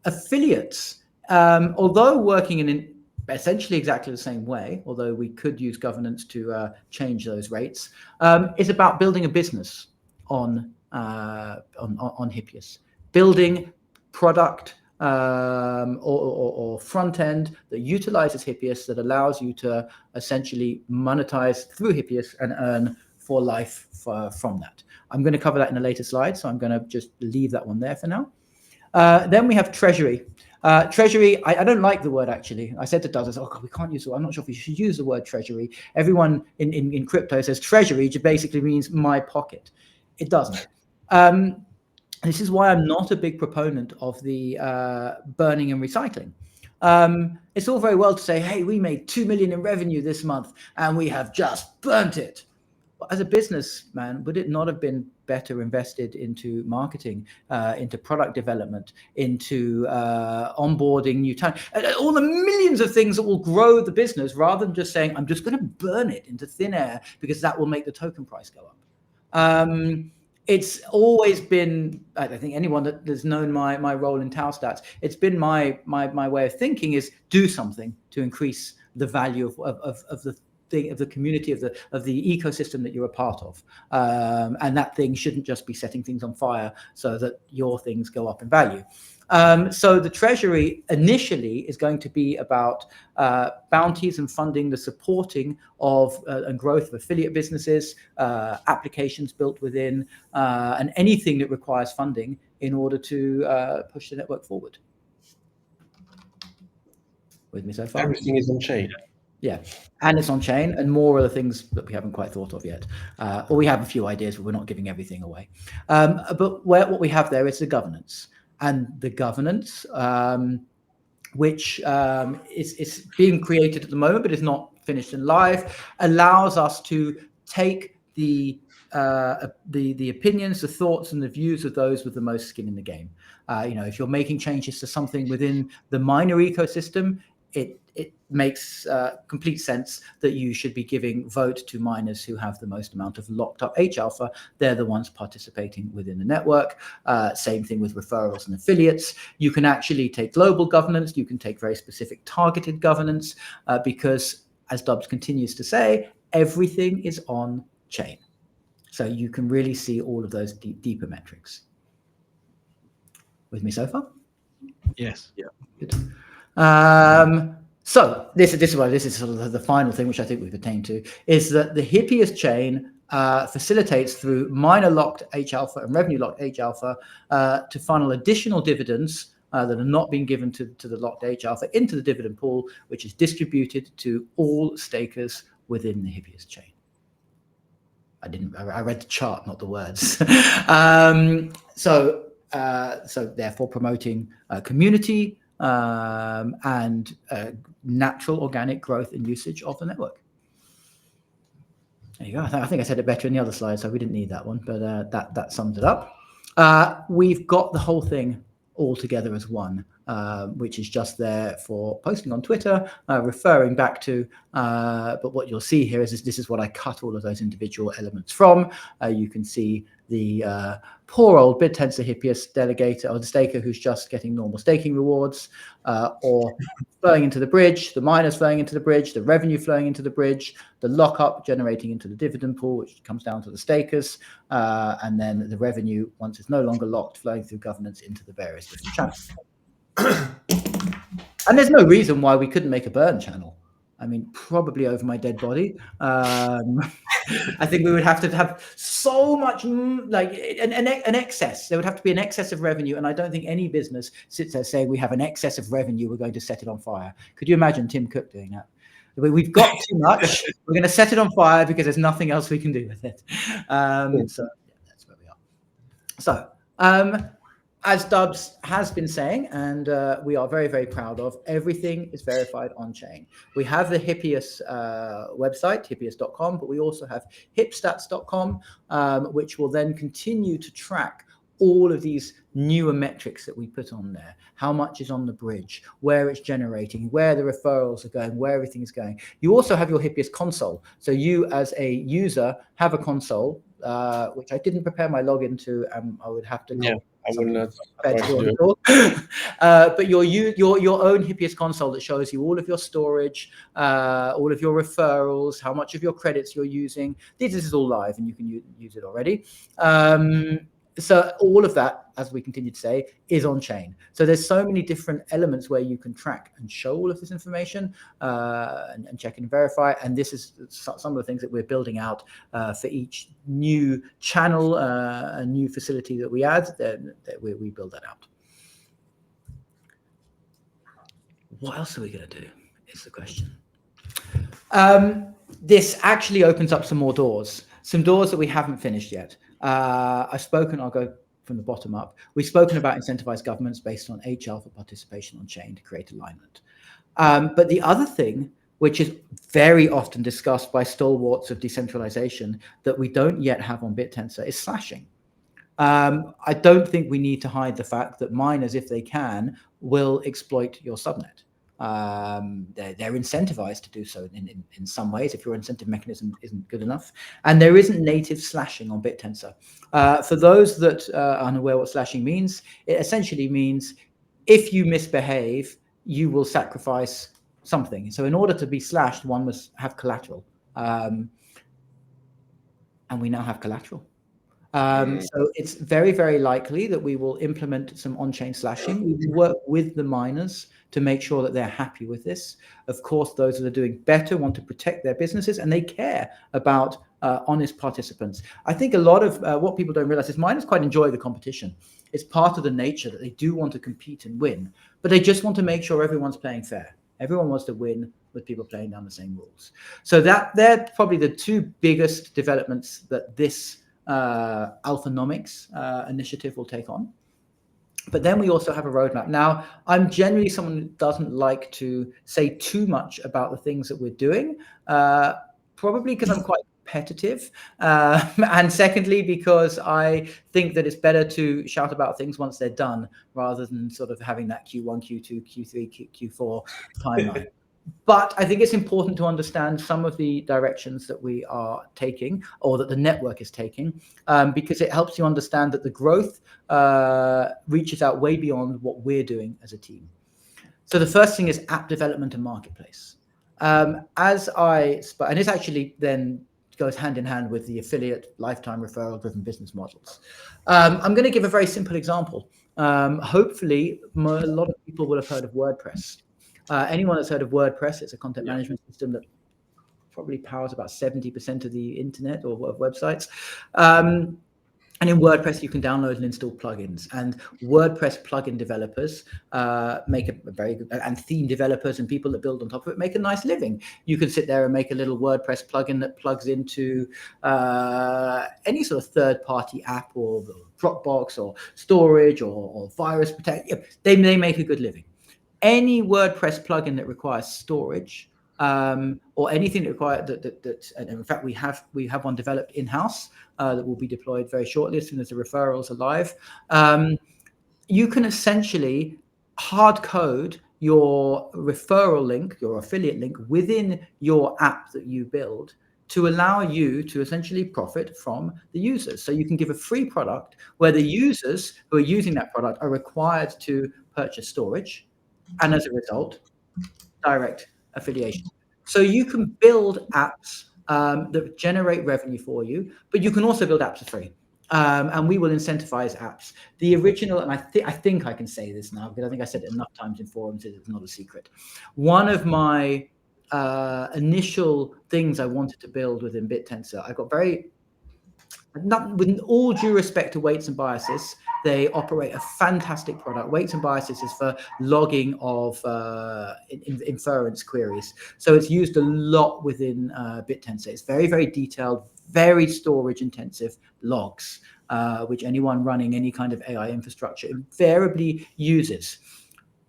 Affiliates, although working in essentially exactly the same way, although we could use governance to change those rates, is about building a business on Hippius, building product or front end that utilizes Hippius, that allows you to essentially monetize through Hippius and earn for life from that. I'm going to cover that in a later slide, so I'm going to just leave that one there for now. Then we have treasury. Treasury, I don't like the word, actually. I said to Douglas, oh God, we can't use the word. I'm not sure if we should use the word treasury. Everyone in crypto says treasury, which basically means my pocket. It doesn't. This is why I'm not a big proponent of the burning and recycling. It's all very well to say, hey, we made 2 million in revenue this month and we have just burnt it. But as a businessman, would it not have been better invested into marketing, into product development, into onboarding new talent, all the millions of things that will grow the business, rather than just saying, I'm just going to burn it into thin air because that will make the token price go up? It's always been, I think anyone that has known my role in Tau Stats, it's been my way of thinking is do something to increase the value of the community, of the ecosystem that you're a part of, and that thing shouldn't just be setting things on fire so that your things go up in value. So the treasury initially is going to be about bounties and funding the supporting of and growth of affiliate businesses, applications built within, and anything that requires funding in order to push the network forward. With me so far? Everything is on chain. Yeah, and it's on chain, and more other things that we haven't quite thought of yet. Or we have a few ideas, but we're not giving everything away. But what we have there is the governance. And the governance, which is being created at the moment, but is not finished and live, allows us to take the opinions, the thoughts, and the views of those with the most skin in the game. If you're making changes to something within the minor ecosystem, it makes complete sense that you should be giving vote to miners who have the most amount of locked up H alpha. They're the ones participating within the network. Same thing with referrals and affiliates. You can actually take global governance. You can take very specific targeted governance because, as Dubs continues to say, everything is on chain. So you can really see all of those deeper metrics. With me so far? Yes. Yeah. Good. So this is sort of the final thing, which I think we've attained to, is that the Hippius chain facilitates through miner locked H alpha and revenue locked H alpha to funnel additional dividends that are not being given to the locked H alpha into the dividend pool, which is distributed to all stakers within the Hippius chain. I read the chart, not the words. So therefore promoting community and natural organic growth and usage of the network. There you go. I think I said it better in the other slide, so we didn't need that one, but that sums it up. We've got the whole thing all together as one, which is just there for posting on Twitter, referring back to, but what you'll see here is this is what I cut all of those individual elements from. You can see the poor old Bittensor Hippius delegator or the staker who's just getting normal staking rewards, or flowing into the bridge, the miners flowing into the bridge, the revenue flowing into the bridge, the lockup generating into the dividend pool, which comes down to the stakers, and then the revenue, once it's no longer locked, flowing through governance into the various different channels. And there's no reason why we couldn't make a burn channel. I mean, probably over my dead body. I think we would have to have so much, like an excess. There would have to be an excess of revenue. And I don't think any business sits there saying we have an excess of revenue, we're going to set it on fire. Could you imagine Tim Cook doing that? We've got too much, we're going to set it on fire because there's nothing else we can do with it. So yeah, that's where we are. So, as Dubs has been saying, and we are very, very proud of, everything is verified on chain. We have the Hippius website, hippius.com, but we also have hipstats.com, which will then continue to track all of these newer metrics that we put on there. How much is on the bridge, where it's generating, where the referrals are going, where everything is going. You also have your Hippius console. So you as a user have a console, which I didn't prepare my login to. I would have to go. Yeah. I will not. But your own Hippius console that shows you all of your storage, all of your referrals, how much of your credits you're using. This is all live, and you can use it already. So all of that, as we continue to say, is on chain. So there's so many different elements where you can track and show all of this information and check and verify. And this is some of the things that we're building out for each new channel, a new facility that we add, that we build that out. What else are we going to do is the question. This actually opens up some more doors, some doors that we haven't finished yet. I've spoken, I'll go from the bottom up. We've spoken about incentivized governments based on H alpha participation on chain to create alignment. But the other thing, which is very often discussed by stalwarts of decentralization that we don't yet have on Bittensor, is slashing. I don't think we need to hide the fact that miners, if they can, will exploit your subnet. They're incentivized to do so in some ways if your incentive mechanism isn't good enough. And there isn't native slashing on Bittensor. For those that are unaware what slashing means, it essentially means if you misbehave, you will sacrifice something. So in order to be slashed, one must have collateral. And we now have collateral. So it's very, very likely that we will implement some on-chain slashing. We will work with the miners to make sure that they're happy with this. Of course, those that are doing better want to protect their businesses, and they care about honest participants. I think a lot of what people don't realize is miners quite enjoy the competition. It's part of the nature that they do want to compete and win, but they just want to make sure everyone's playing fair. Everyone wants to win with people playing down the same rules. So they're probably the two biggest developments that this Alphanomics initiative will take on. But then we also have a roadmap. Now, I'm generally someone who doesn't like to say too much about the things that we're doing, probably because I'm quite competitive, and secondly, because I think that it's better to shout about things once they're done rather than sort of having that Q1, Q2, Q3, Q4 timeline. But I think it's important to understand some of the directions that we are taking, or that the network is taking, because it helps you understand that the growth reaches out way beyond what we're doing as a team. So the first thing is app development and marketplace. And this actually then goes hand in hand with the affiliate lifetime referral driven business models. I'm going to give a very simple example. Hopefully, a lot of people will have heard of WordPress. Anyone that's heard of WordPress, it's a content management system that probably powers about 70% of the internet or of websites. And in WordPress, you can download and install plugins. And WordPress plugin developers make a very good, and theme developers and people that build on top of it make a nice living. You can sit there and make a little WordPress plugin that plugs into any sort of third-party app or Dropbox or storage or virus protect. They make a good living. Any WordPress plugin that requires storage or anything that requires that, and in fact we have one developed in-house that will be deployed very shortly as soon as the referrals are live. You can essentially hard code your referral link, your affiliate link within your app that you build to allow you to essentially profit from the users. So you can give a free product where the users who are using that product are required to purchase storage, and as a result, direct affiliation. So you can build apps that generate revenue for you, but you can also build apps for free. And we will incentivize apps. The original, and I think I can say this now because I think I said it enough times in forums, it's not a secret. One of my initial things I wanted to build within Bittensor, I got very, with all due respect to Weights and Biases, they operate a fantastic product. Weights and Biases is for logging of inference queries. So it's used a lot within Bittensor. It's very, very detailed, very storage intensive logs, which anyone running any kind of AI infrastructure invariably uses.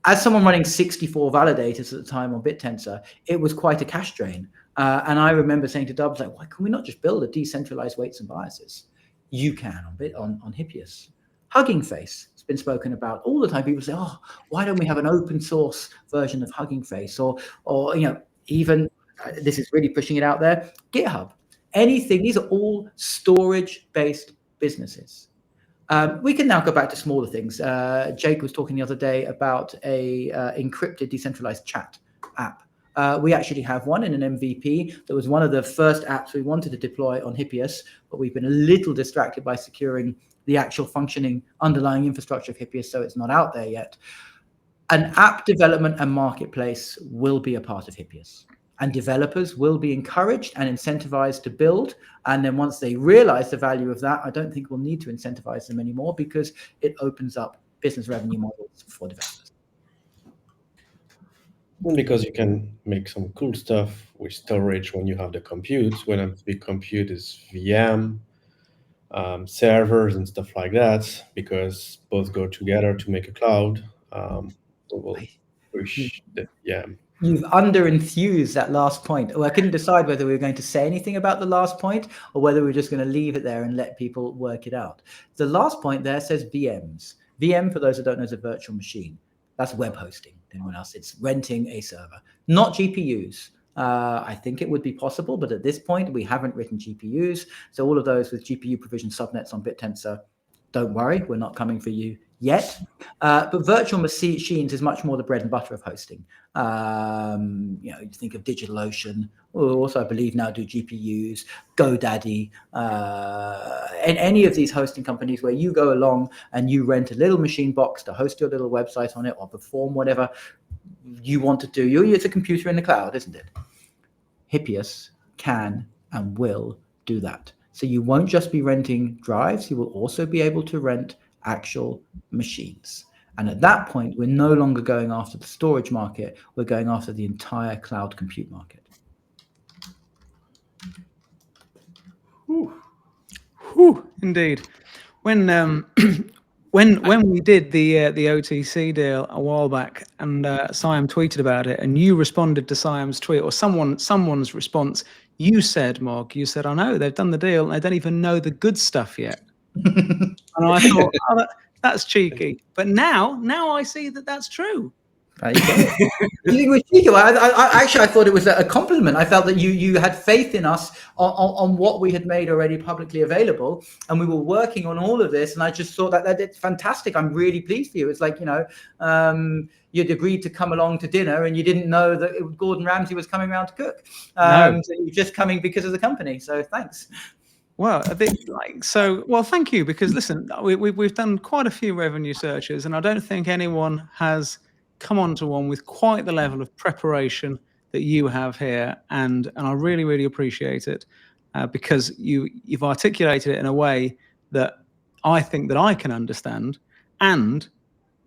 As someone running 64 validators at the time on Bittensor, it was quite a cash drain. And I remember saying to Dubs, like, why can we not just build a decentralized Weights and Biases? You can on Hippius. Hugging Face has been spoken about all the time. People say, oh, why don't we have an open source version of Hugging Face? Or even, this is really pushing it out there, GitHub. Anything, these are all storage-based businesses. We can now go back to smaller things. Jake was talking the other day about a encrypted decentralized chat app. We actually have one in an MVP. That was one of the first apps we wanted to deploy on Hippius, but we've been a little distracted by securing the actual functioning underlying infrastructure of Hippius, so it's not out there yet. An app development and marketplace will be a part of Hippius. And developers will be encouraged and incentivized to build. And then once they realize the value of that, I don't think we'll need to incentivize them anymore because it opens up business revenue models for developers. Because you can make some cool stuff with storage when you have the compute. When I'm big compute is VM, servers and stuff like that, because both go together to make a cloud. We'll push the, You've under-enthused that last point. Well, I couldn't decide whether we were going to say anything about the last point or whether we were just going to leave it there and let people work it out. The last point there says VMs. VM, for those that don't know, is a virtual machine. That's web hosting. Anyone else? It's renting a server, not GPUs. I think it would be possible, but at this point, we haven't written GPUs. So all of those with GPU provision subnets on Bittensor, don't worry, we're not coming for you yet. But virtual machines is much more the bread and butter of hosting. You think of DigitalOcean, or also I believe now do GPUs, GoDaddy, and any of these hosting companies where you go along and you rent a little machine box to host your little website on it or perform whatever you want to do. It's a computer in the cloud, isn't it? Hippius can and will do that. So you won't just be renting drives, you will also be able to rent actual machines. And at that point, we're no longer going after the storage market, we're going after the entire cloud compute market. Indeed. When we did the OTC deal a while back, and Siam tweeted about it, and you responded to Siam's tweet, or someone's response You said, Mog, I know they've done the deal and they don't even know the good stuff yet. And I thought, that's cheeky. But now I see that that's true. You think it was cheeky? I thought it was a compliment. I felt that you had faith in us on what we had made already publicly available, and we were working on all of this. And I just thought that it's fantastic. I'm really pleased for you. It's like, you'd agreed to come along to dinner, and you didn't know that Gordon Ramsay was coming around to cook. No. So you're just coming because of the company. So thanks. Well, thank you, because listen, we've done quite a few revenue searches, and I don't think anyone has come onto one with quite the level of preparation that you have here, and I really, really appreciate it, because you've articulated it in a way that I think that I can understand, and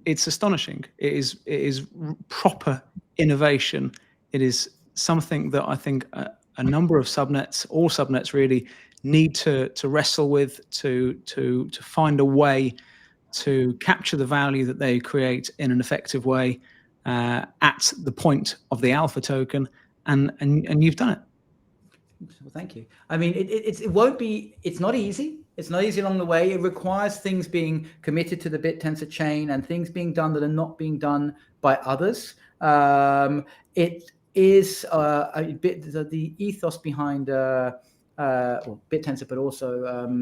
it's astonishing. It is proper innovation. It is something that I think a number of subnets, all subnets really, need to wrestle with, to find a way to capture the value that they create in an effective way at the point of the alpha token, and you've done it. Well, thank you. I mean, it's not easy. It's not easy along the way. It requires things being committed to the Bittensor chain and things being done that are not being done by others. It is a bit the ethos behind Bittensor, but also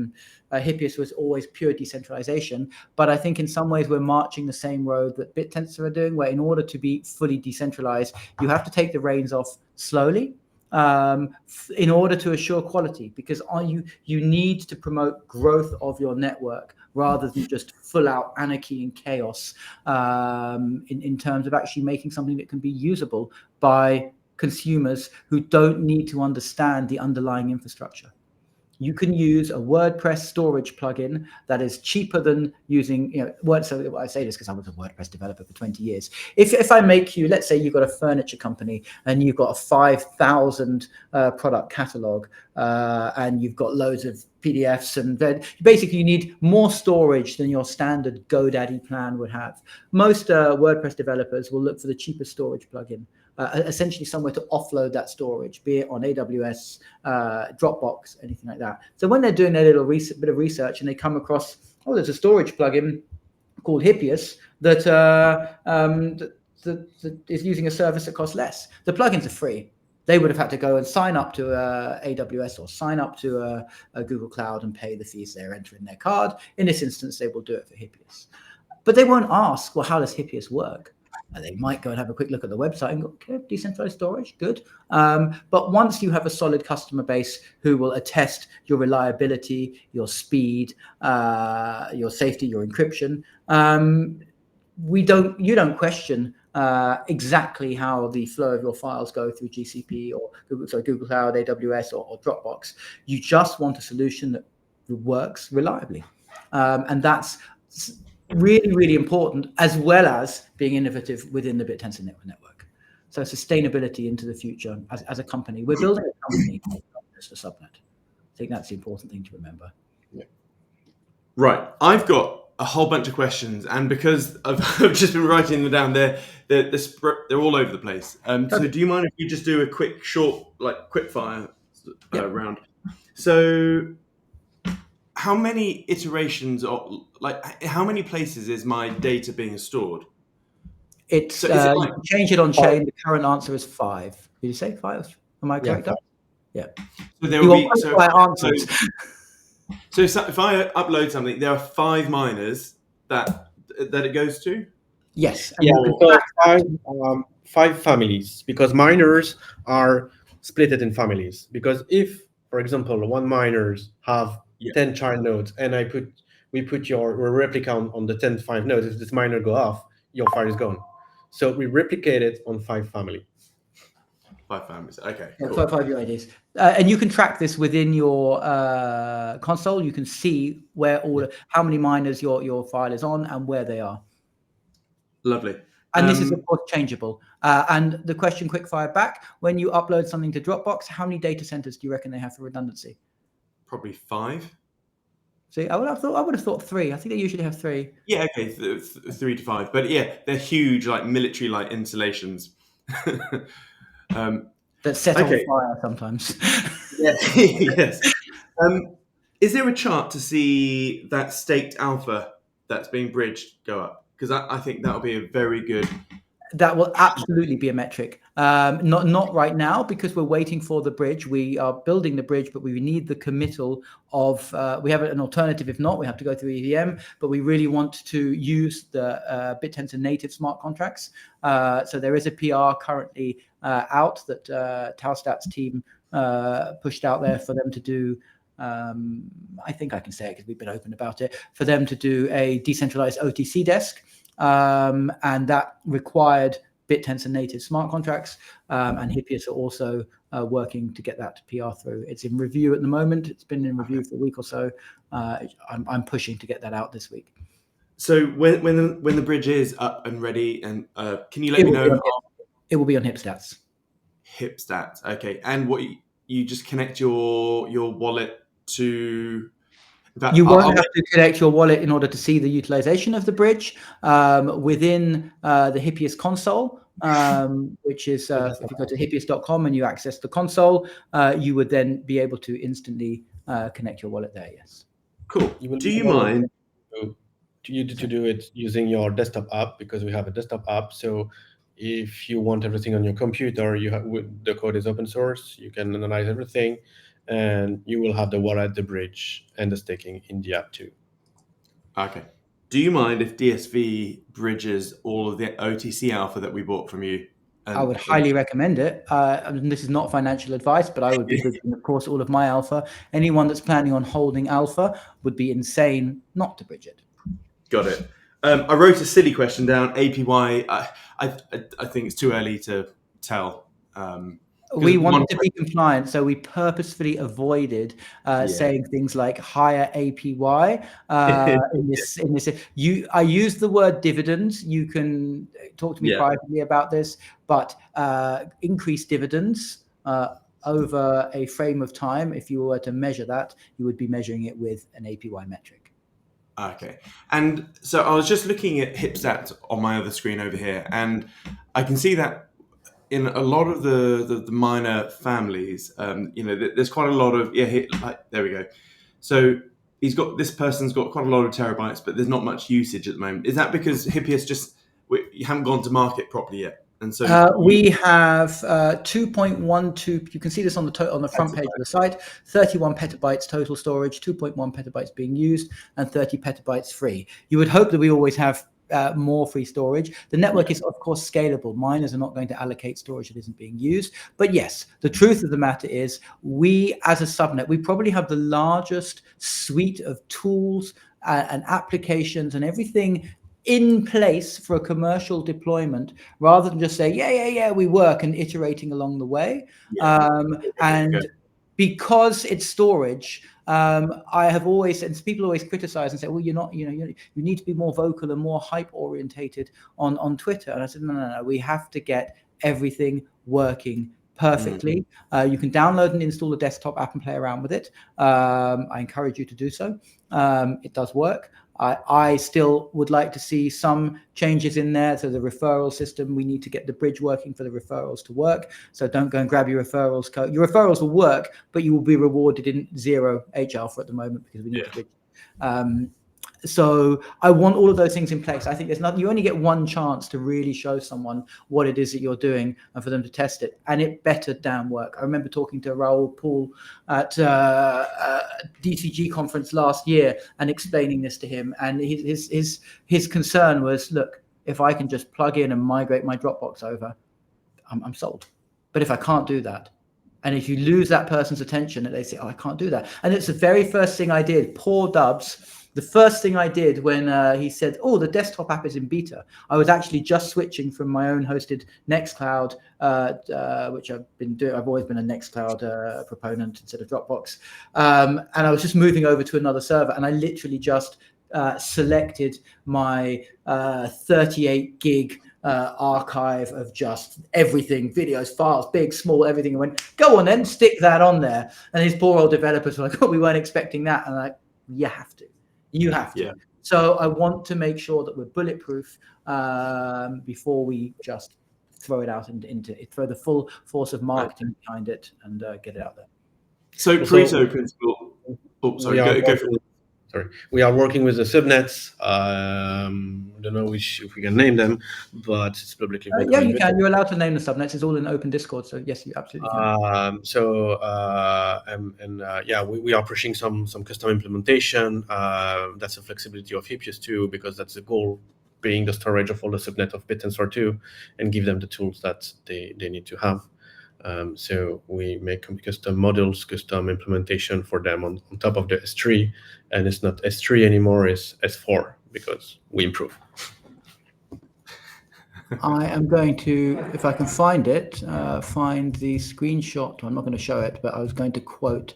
Hippius was always pure decentralization. But I think in some ways we're marching the same road that Bittensor are doing, where in order to be fully decentralized, you have to take the reins off slowly in order to assure quality, because you need to promote growth of your network rather than just full out anarchy and chaos in terms of actually making something that can be usable by consumers who don't need to understand the underlying infrastructure. You can use a WordPress storage plugin that is cheaper than using, So I say this because I was a WordPress developer for 20 years. If I make you, let's say you've got a furniture company and you've got a 5,000 product catalog and you've got loads of PDFs, and then basically you need more storage than your standard GoDaddy plan would have. Most WordPress developers will look for the cheapest storage plugin. Essentially somewhere to offload that storage, be it on AWS, Dropbox, anything like that. So when they're doing their little bit of research and they come across, there's a storage plugin called Hippius that is using a service that costs less. The plugins are free. They would have had to go and sign up to AWS or sign up to a Google Cloud and pay the fees there, enter in their card. In this instance, they will do it for Hippius. But they won't ask, well, how does Hippius work? And they might go and have a quick look at the website and go, okay, decentralized storage, good. But once you have a solid customer base who will attest your reliability, your speed, your safety, your encryption, you don't question exactly how the flow of your files go through GCP or Google Cloud, AWS, or Dropbox. You just want a solution that works reliably, and that's really, really important, as well as being innovative within the Bittensor network. So sustainability into the future as a company. We're building a company, not just a subnet. I think that's the important thing to remember. Yeah. Right. I've got a whole bunch of questions, and because I've just been writing them down, they're all over the place. So do you mind if you just do a quick, short, quick fire round? So how many iterations, or how many places is my data being stored? You can change it on chain. The current answer is 5. Did you say 5? Am I correct? Yeah. So there will be So if I upload something, there are 5 miners that it goes to? Yes. Yeah, so 5 families, because miners are split in families. Because if, for example, one miners have 10 child nodes, and we put your replica on the 10th 5 nodes, if this miner go off, your file is gone. So we replicate it on 5 family. 5 families. Okay. Cool. 5 UIDs. And you can track this within your console. You can see where how many miners your file is on and where they are. Lovely. And this is, of course, changeable. And the question quick fire back, when you upload something to Dropbox, how many data centers do you reckon they have for redundancy? Probably 5. See, I would have thought 3. I think they usually have 3. Yeah, okay, 3 to 5. But yeah, they're huge, military installations. That's set on fire sometimes. Yeah. Yes. Is there a chart to see that staked alpha that's being bridged go up? Because I think that'll be a very good. That will absolutely be a metric. Not right now, because we're waiting for the bridge. We are building the bridge, but we need the committal of. We have an alternative. If not, we have to go through EVM. But we really want to use the Bittensor native smart contracts. So there is a PR currently out that Taustat's team pushed out there for them to do. I think I can say it because we've been open about it. For them to do a decentralized OTC desk. And that required Bittensor native smart contracts, and Hippius are also working to get that PR through. It's in review at the moment. It's been in review for a week or so. I'm pushing to get that out this week. So when the bridge is up and ready, and can you let me know? It will be on Hipstats. Hipstats, okay. And what you just connect your wallet to. You won't have to connect your wallet in order to see the utilization of the bridge within the Hippius console, which is if you go to hippius.com and you access the console, you would then be able to instantly connect your wallet there. Yes. Cool. Do you mind? To do it using your desktop app, because we have a desktop app. So if you want everything on your computer, the code is open source. You can analyze everything. And you will have the wallet, the bridge, and the staking in the app too. Okay. Do you mind if DSV bridges all of the OTC alpha that we bought from you? I would highly recommend it. This is not financial advice, but I would be bridging, of course, all of my alpha. Anyone that's planning on holding alpha would be insane not to bridge it. Got it. I wrote a silly question down. APY. I think it's too early to tell. We wanted to be compliant, so we purposefully avoided saying things like higher APY in this. I use the word dividends. You can talk to me privately about this, but increased dividends over a frame of time. If you were to measure that, you would be measuring it with an APY metric. Okay, and so I was just looking at Hipstats on my other screen over here, and I can see that. In a lot of the minor families, there's quite a lot of there we go. So this person's got quite a lot of terabytes, but there's not much usage at the moment. Is that because Hippius you haven't gone to market properly yet? And so we have 2.12. You can see this on the front page of the site. 31 petabytes total storage, 2.1 petabytes being used, and 30 petabytes free. You would hope that we always have more free storage. The network is, of course, scalable. Miners are not going to allocate storage that isn't being used. But yes, the truth of the matter is we, as a subnet, we probably have the largest suite of tools and applications and everything in place for a commercial deployment, rather than just say, yeah, we work, and iterating along the way. Because it's storage, I have always, and people always criticize and say, well, you need to be more vocal and more hype orientated on Twitter. And I said, no, we have to get everything working perfectly. You can download and install the desktop app and play around with it. I encourage you to do so. It does work. I still would like to see some changes in there. So the referral system, we need to get the bridge working for the referrals to work. So don't go and grab your referrals code. Your referrals will work, but you will be rewarded in 0 H alpha at the moment because we need to bridge. So I want all of those things in place. I think there's nothing. You only get one chance to really show someone what it is that you're doing and for them to test it. And it better damn work. I remember talking to Raoul Paul at DCG conference last year and explaining this to him. And his concern was, look, if I can just plug in and migrate my Dropbox over, I'm sold. But if I can't do that, and if you lose that person's attention and they say, oh, I can't do that. And it's the very first thing I did. Poor Dubs. The first thing I did when he said, oh, the desktop app is in beta, I was actually just switching from my own hosted Nextcloud, which I've been doing. I've always been a Nextcloud proponent instead of Dropbox. And I was just moving over to another server. And I literally just selected my 38 gig archive of just everything, videos, files, big, small, everything. And went, go on then, stick that on there. And these poor old developers were like, oh, we weren't expecting that. And I'm like, you have to. You have to. So I want to make sure that we're bulletproof before we just throw it out into throw the full force of marketing behind it and get it out there. So Pareto principle. Oh, sorry. Go for it. Sorry, we are working with the subnets. I don't know if we can name them, but it's publicly. Yeah, you can. You're allowed to name the subnets. It's all in open Discord, so yes, you absolutely can. We are pushing some custom implementation. That's the flexibility of Hippius too, because that's the goal, being the storage of all the subnet of Bittensor too, and give them the tools that they need to have. So we make custom models, custom implementation for them on top of the S3, and it's not S3 anymore, it's S4 because we improve. I am going to, if I can find it, find the screenshot. I'm not going to show it, but I was going to quote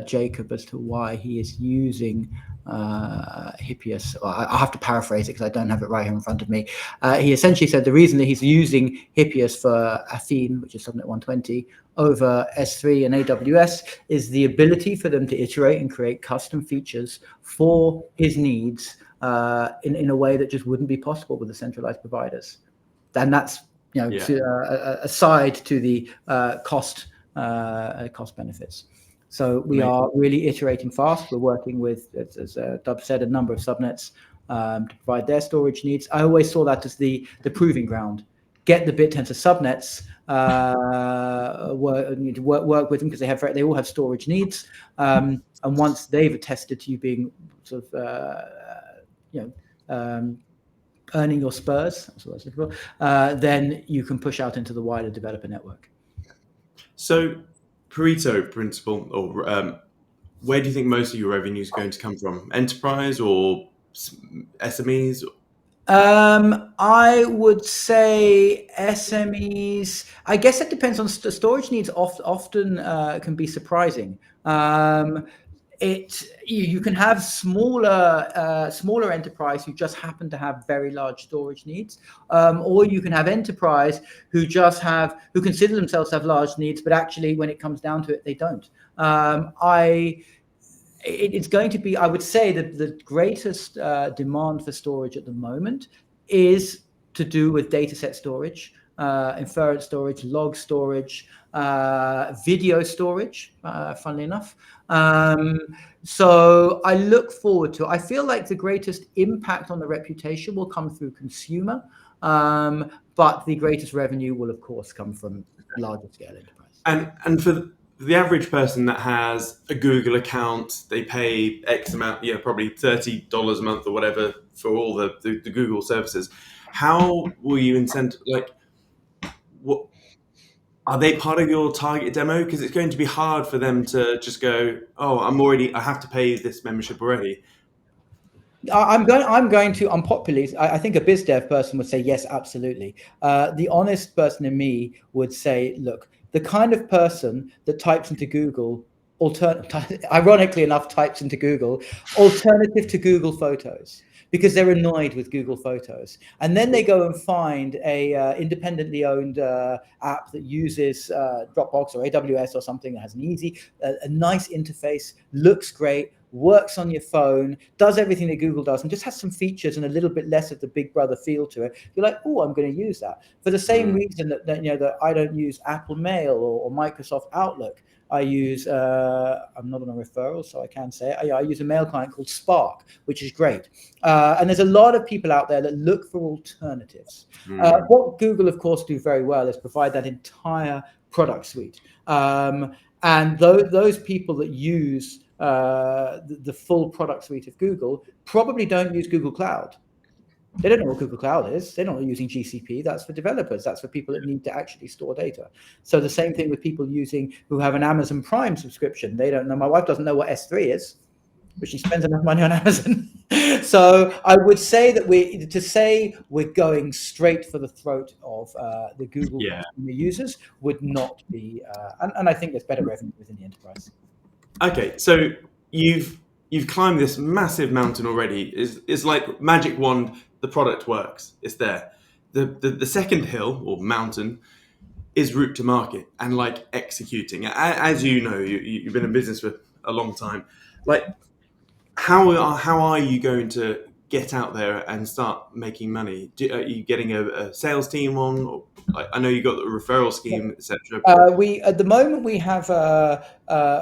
Jacob as to why he is using Hippius. I have to paraphrase it because I don't have it right here in front of me. He essentially said the reason that he's using Hippius for Athene, which is Subnet 120, over S3 and AWS is the ability for them to iterate and create custom features for his needs in a way that just wouldn't be possible with the centralized providers. And that's aside to the cost benefits. So we are really iterating fast. We're working with, as Dub said, a number of subnets to provide their storage needs. I always saw that as the proving ground. Get the Bittensor subnets, work with them because they all have storage needs. And once they've attested to you being sort of earning your spurs, then you can push out into the wider developer network. So Pareto principle, or where do you think most of your revenue is going to come from? Enterprise or SMEs? I would say SMEs. I guess it depends on storage needs. Often can be surprising. You can have smaller enterprise who just happen to have very large storage needs, or you can have enterprise who consider themselves to have large needs, but actually when it comes down to it, they don't. It's going to be, I would say that the greatest demand for storage at the moment is to do with dataset storage, inference storage, log storage, video storage, funnily enough. So I look forward to it. I feel like the greatest impact on the reputation will come through consumer, but the greatest revenue will, of course, come from larger scale enterprise. And for the average person that has a Google account, they pay X amount, probably $30 a month or whatever for all the Google services. How will you what are they part of your target demo? Because it's going to be hard for them to just go, oh, I have to pay this membership already. I'm going to unpopularly. I think a biz dev person would say yes, absolutely. The honest person in me would say, look, the kind of person that types into Google, ironically enough, types into Google, alternative to Google Photos, because they're annoyed with Google Photos. And then they go and find a independently owned app that uses Dropbox or AWS or something that has an easy, a nice interface, looks great, works on your phone, does everything that Google does, and just has some features and a little bit less of the big brother feel to it. You're like, oh, I'm going to use that. For the same reason that I don't use Apple Mail or Microsoft Outlook. I use, I'm not on a referral, so I can say it. I use a mail client called Spark, which is great. And there's a lot of people out there that look for alternatives. What Google, of course, do very well is provide that entire product suite. And those people that use the full product suite of Google probably don't use Google Cloud. They don't know what Google Cloud is. They're not using GCP. That's for developers. That's for people that need to actually store data. So the same thing with people who have an Amazon Prime subscription. They don't know. My wife doesn't know what S3 is, but she spends enough money on Amazon. So I would say that we're going straight for the throat of the Google users would not be, and I think there's better revenue within the enterprise. Okay, so you've climbed this massive mountain already. It's like magic wand. The product works. It's there. The second hill or mountain is route to market and like executing. As you know, you've been in business for a long time. Like, how are you going to get out there and start making money? Are you getting a sales team on? Or, I know you got the referral scheme, etc. We at the moment we have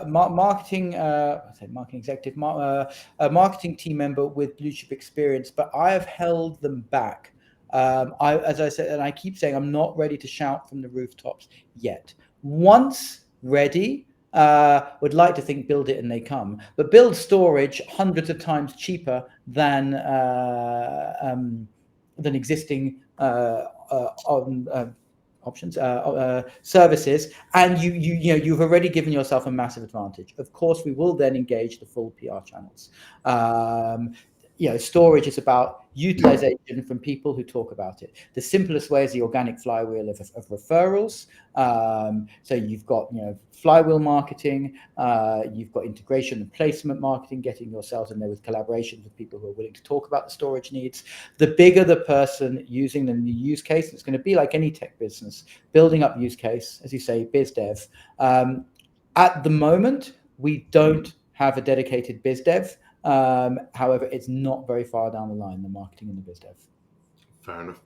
marketing. I say marketing executive, a marketing team member with blue chip experience, but I have held them back. As I said, and I keep saying, I'm not ready to shout from the rooftops yet. Once ready, would like to think build it and they come, but build storage hundreds of times cheaper than existing options, services, and you've already given yourself a massive advantage. Of course, we will then engage the full PR channels. Storage is about utilization from people who talk about it. The simplest way is the organic flywheel of referrals. So you've got flywheel marketing, you've got integration and placement marketing, getting yourselves in there with collaborations with people who are willing to talk about the storage needs. The bigger the person using the use case, it's going to be like any tech business, building up use case, as you say, biz dev. At the moment, we don't have a dedicated biz dev. However, it's not very far down the line, the marketing and the biz dev. Fair enough.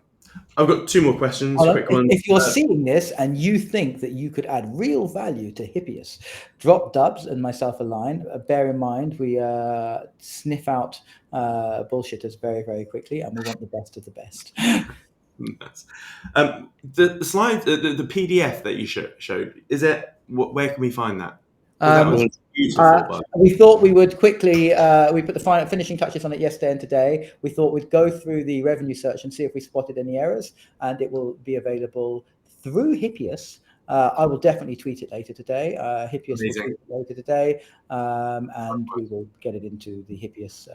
I've got two more questions, quick ones. If you're seeing this and you think that you could add real value to Hippius, drop Dubs and myself a line. Bear in mind, we sniff out bullshitters very, very quickly, and we want the best of the best. Nice. The slide, the PDF that you showed, is it? Where can we find that? That was beautiful. We thought we would quickly, we put the finishing touches on it yesterday and today. We thought we'd go through the revenue search and see if we spotted any errors, and it will be available through Hippius. I will definitely tweet it later today. Hippius will tweet it later today, and we will get it into the Hippius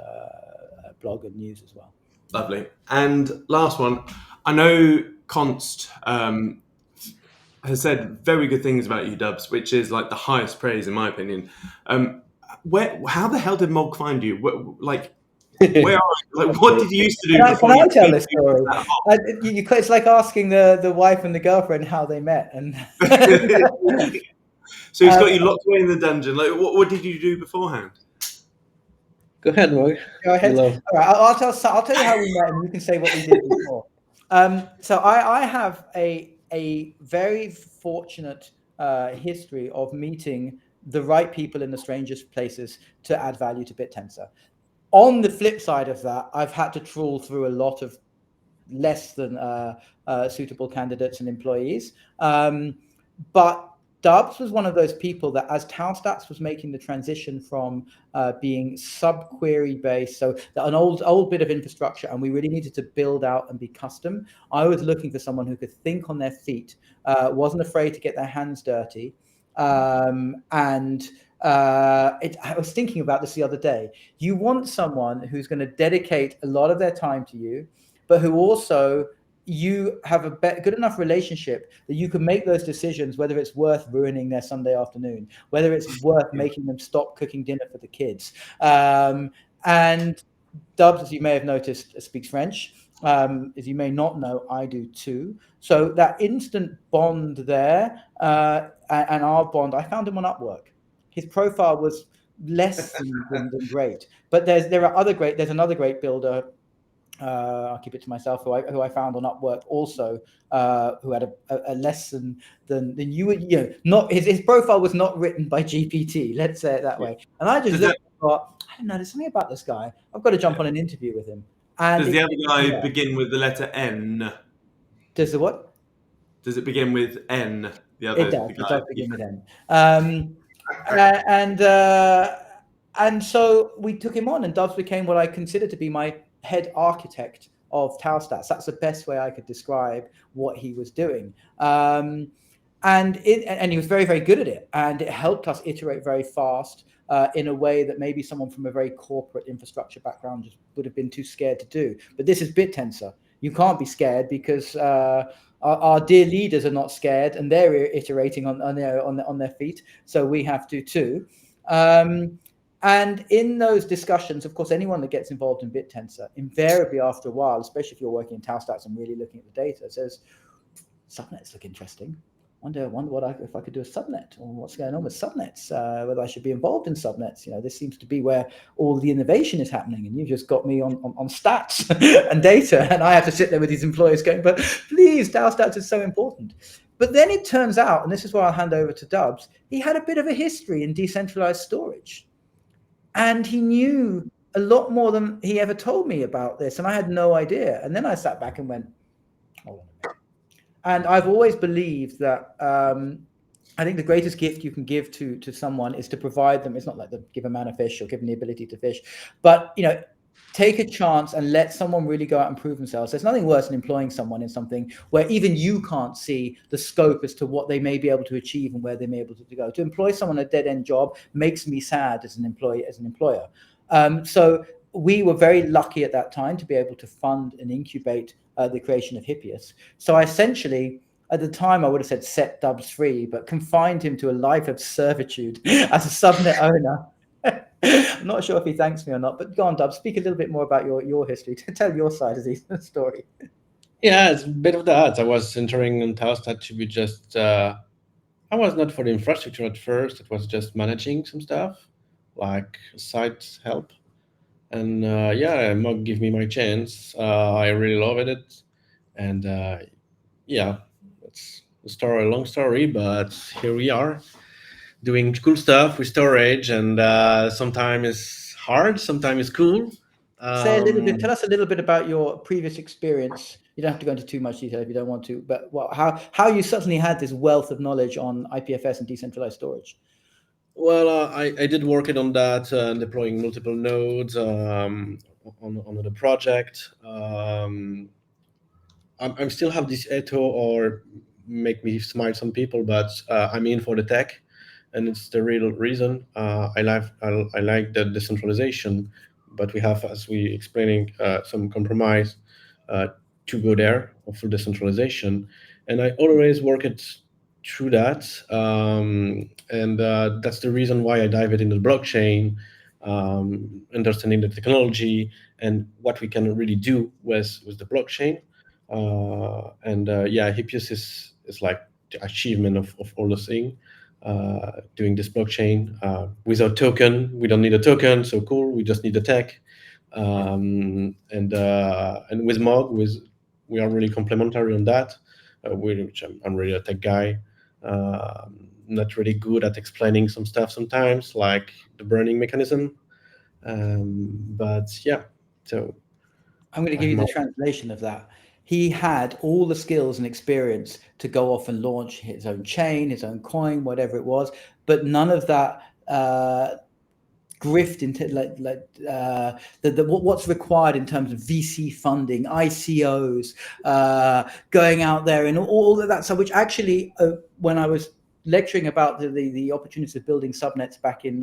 blog and news as well. Lovely. And last one, I know Const has said very good things about you, Dubs, which is like the highest praise in my opinion. How the hell did Mog find you? Where are you? Like, what did you used to do? Can I tell this story? It's like asking the wife and the girlfriend how they met. And so he's got you locked away in the dungeon. Like, what did you do beforehand? Go ahead, Mog. Go ahead. All right, I'll tell you how we met, and you can say what we did before. So I have a very fortunate history of meeting the right people in the strangest places to add value to Bittensor. On the flip side of that, I've had to trawl through a lot of less than suitable candidates and employees. But Dubs was one of those people that, as Talstats was making the transition from being sub-query based, so an old bit of infrastructure, and we really needed to build out and be custom. I was looking for someone who could think on their feet, wasn't afraid to get their hands dirty, I was thinking about this the other day. You want someone who's going to dedicate a lot of their time to you, but who also you have a good enough relationship that you can make those decisions, whether it's worth ruining their Sunday afternoon, whether it's worth making them stop cooking dinner for the kids. And Dubs, as you may have noticed, speaks French. As you may not know, I do too. So that instant bond there, and our bond, I found him on Upwork. His profile was less than great, but there's another great builder. I'll keep it to myself. Who I found on Upwork also, who had a less than you would. Not his profile was not written by GPT. Let's say it that way. And I just thought, I don't know. There's something about this guy. I've got to jump on an interview with him. And does the other guy begin with the letter N? Does the what? Does it begin with N? The other. It does. It does begin with N. And so we took him on, and Dubs became what I consider to be my head architect of Talstats. That's the best way I could describe what he was doing. And he was very, very good at it. And it helped us iterate very fast in a way that maybe someone from a very corporate infrastructure background just would have been too scared to do. But this is Bittensor. You can't be scared because our dear leaders are not scared, and they're iterating on their feet. So we have to too. And in those discussions, of course, anyone that gets involved in Bittensor, invariably after a while, especially if you're working in Talstats and really looking at the data, says, subnets look interesting. wonder if I could do a subnet, or what's going on with subnets, whether I should be involved in subnets. This seems to be where all the innovation is happening, and you've just got me on stats and data, and I have to sit there with these employers going, but please, DAO stats is so important. But then it turns out, and this is where I'll hand over to Dubs, he had a bit of a history in decentralized storage, and he knew a lot more than he ever told me about this, and I had no idea. And then I sat back and went, hold on a minute. And I've always believed that I think the greatest gift you can give to someone is to provide them. It's not like give a man a fish or give them the ability to fish, but take a chance and let someone really go out and prove themselves. There's nothing worse than employing someone in something where even you can't see the scope as to what they may be able to achieve and where they may be able to go. To employ someone in a dead-end job makes me sad as an employer. So we were very lucky at that time to be able to fund and incubate the creation of Hippius. So I essentially, at the time, I would have said set Dubs free, but confined him to a life of servitude as a subnet owner. I'm not sure if he thanks me or not, but go on, Dubs, speak a little bit more about your history. Tell your side of the story. Yeah, it's a bit of that. I was entering on Taostat to be just, I was not for the infrastructure at first. It was just managing some stuff, like site help. And Mog gave me my chance. I really loved it. And it's a long story, but here we are doing cool stuff with storage. And sometimes it's hard, sometimes it's cool. Say a little bit. Tell us a little bit about your previous experience. You don't have to go into too much detail if you don't want to, but how you suddenly had this wealth of knowledge on IPFS and decentralized storage. Well, I did work on that, deploying multiple nodes on the project. I still have this ethos, or make me smile some people, but I'm in for the tech, and it's the real reason. I like the decentralization, but we have, as we explaining, some compromise to go there, or full decentralization, and I always work it through that, and that's the reason why I dive into the blockchain, understanding the technology and what we can really do with the blockchain. Hippius is like the achievement of all those things. Doing this blockchain without token, we don't need a token, so cool. We just need the tech, and with Mog, we are really complementary on that. Which I'm really a tech guy. Not really good at explaining some stuff sometimes, like the burning mechanism. But yeah, so I'm going to give you the translation of that. He had all the skills and experience to go off and launch his own chain, his own coin, whatever it was, but none of that grift into what's required in terms of VC funding, ICOs, going out there and all of that stuff, which actually, when I was lecturing about the opportunities of building subnets back in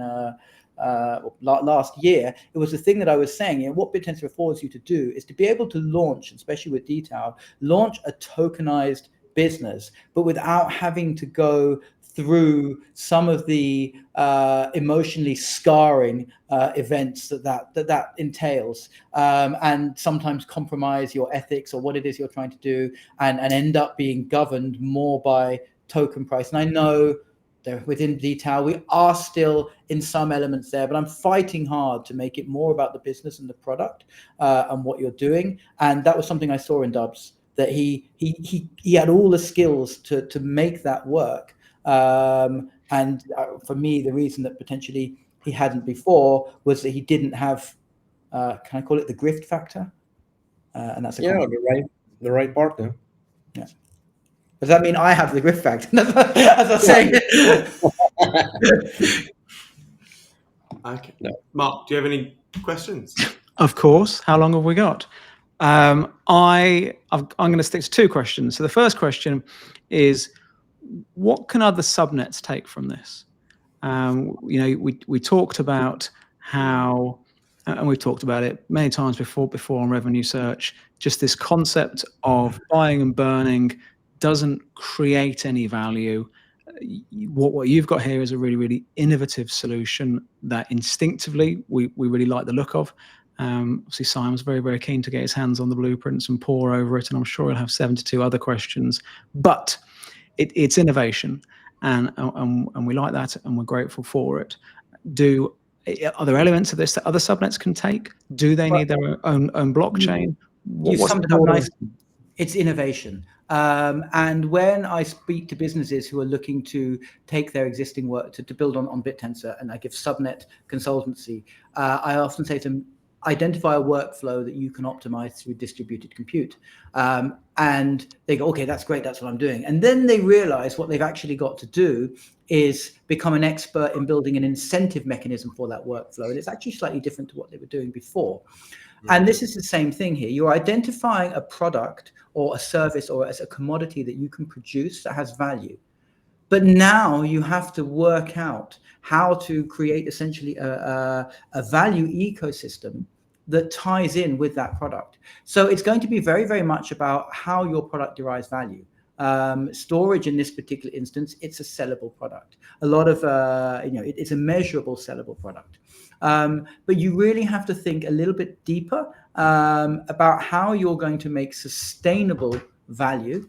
last year, it was the thing that I was saying, what Bittensor affords you to do is to be able to launch, especially with DTAO, launch a tokenized business, but without having to go through some of the emotionally scarring events that entails, and sometimes compromise your ethics or what it is you're trying to do, and end up being governed more by token price. And I know within DTAO, we are still in some elements there, but I'm fighting hard to make it more about the business and the product and what you're doing. And that was something I saw in Dubs, that he had all the skills to make that work. And for me, the reason that potentially he hadn't before was that he didn't have, can I call it the grift factor? And that's the right partner. Yeah. Does that mean I have the grift factor? As I was saying. Okay. No. Mark, do you have any questions? Of course. How long have we got? I'm going to stick to two questions. So the first question is, what can other subnets take from this? We talked about how, and we've talked about it many times before on Revenue Search, just this concept of buying and burning doesn't create any value. What you've got here is a really, really innovative solution that instinctively we really like the look of. Obviously, Siam's very, very keen to get his hands on the blueprints and pore over it, and I'm sure he'll have 72 other questions. But it's innovation, and we like that, and we're grateful for it. Are there elements of this that other subnets can take? Do they need their own blockchain? You summed it up nicely. It's innovation. And when I speak to businesses who are looking to take their existing work to build on Bittensor, and I give subnet consultancy, I often say to them, identify a workflow that you can optimize through distributed compute. And they go, okay, that's great, that's what I'm doing. And then they realize what they've actually got to do is become an expert in building an incentive mechanism for that workflow. And it's actually slightly different to what they were doing before. And this is the same thing here. You're identifying a product or a service or as a commodity that you can produce that has value. But now you have to work out how to create essentially a value ecosystem that ties in with that product. So it's going to be very, very much about how your product derives value. Storage in this particular instance, it's a sellable product. A lot of, it's a measurable sellable product. But you really have to think a little bit deeper about how you're going to make sustainable value,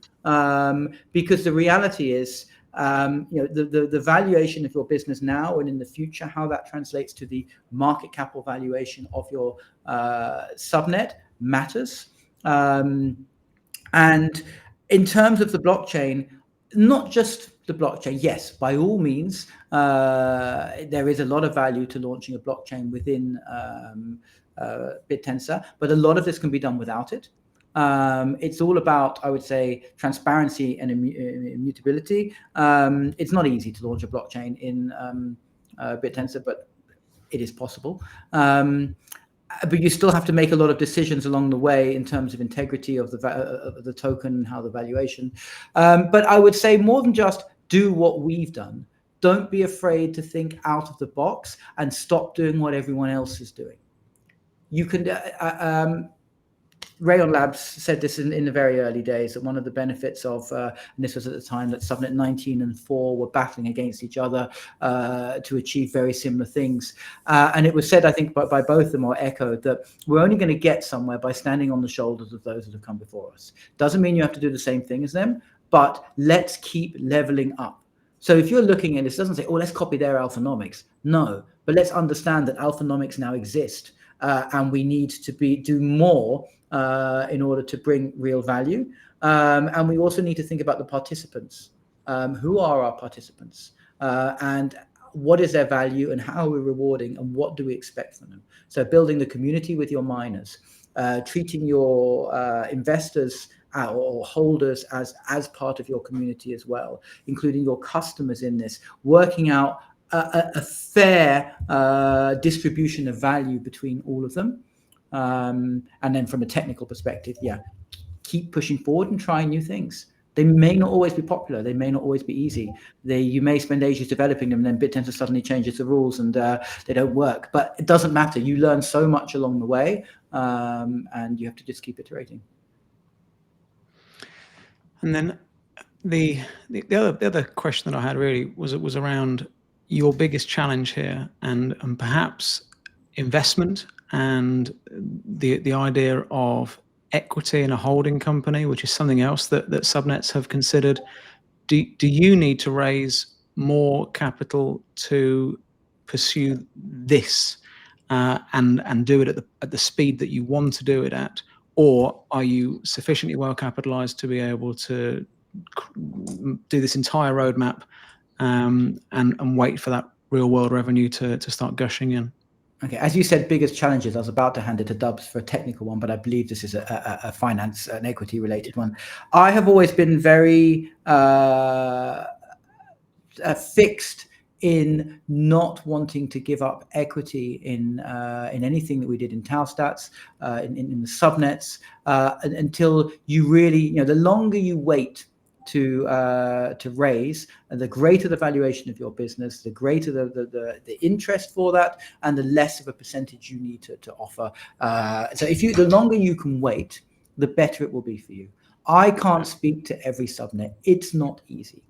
because the reality is, the valuation of your business now and in the future, how that translates to the market capital valuation of your subnet matters. And in terms of the blockchain, not just the blockchain, yes, by all means, there is a lot of value to launching a blockchain within Bittensor, but a lot of this can be done without it. It's all about, I would say, transparency and immutability. It's not easy to launch a blockchain in Bittensor, but it is possible. But you still have to make a lot of decisions along the way in terms of integrity of the token and how the valuation. But I would say more than just do what we've done. Don't be afraid to think out of the box and stop doing what everyone else is doing. You can. Rayon Labs said this in the very early days, that one of the benefits of, and this was at the time that Subnet 19 and 4 were battling against each other to achieve very similar things. And it was said, I think, by both of them, or echoed, that we're only going to get somewhere by standing on the shoulders of those that have come before us. Doesn't mean you have to do the same thing as them, but let's keep leveling up. So if you're looking at this, it doesn't say, oh, let's copy their alphanomics. No, but let's understand that alphanomics now exist, and we need to do more in order to bring real value. And we also need to think about the participants. Who are our participants? And what is their value, and how are we rewarding, and what do we expect from them? So building the community with your miners, treating your investors or holders as part of your community as well, including your customers in this, working out a fair distribution of value between all of them. And then from a technical perspective, keep pushing forward and trying new things. They may not always be popular. They may not always be easy. You may spend ages developing them, and then Bittensor suddenly changes the rules and they don't work. But it doesn't matter. You learn so much along the way, and you have to just keep iterating. And then the other question that I had really was around your biggest challenge here, and perhaps investment and the idea of equity in a holding company, which is something else that subnets have considered. Do you need to raise more capital to pursue this and do it at the speed that you want to do it at, or are you sufficiently well capitalized to be able to do this entire roadmap and wait for that real world revenue to start gushing in? Okay, as you said, biggest challenges. I was about to hand it to Dubs for a technical one, but I believe this is a finance and equity related one. I have always been very fixed in not wanting to give up equity in anything that we did in Taustats, in the subnets, until you really, the longer you wait to raise, and the greater the valuation of your business, the greater the interest for that, and the less of a percentage you need to offer. So the longer you can wait, the better it will be for you. I can't speak to every subnet. It's not easy.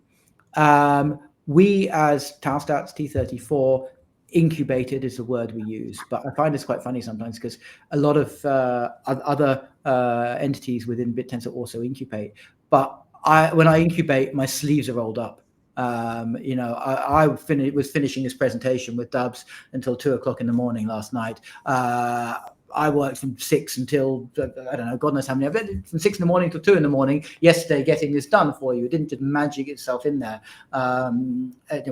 We as Taustats T34 incubated is the word we use, but I find this quite funny sometimes because a lot of other entities within Bittensor also incubate. But when I incubate, my sleeves are rolled up. I was finishing this presentation with Dubs until 2:00 in the morning last night. I worked from 6 until, I don't know, God knows how many. From 6 in the morning till 2 in the morning yesterday, getting this done for you. It didn't just magic itself in there.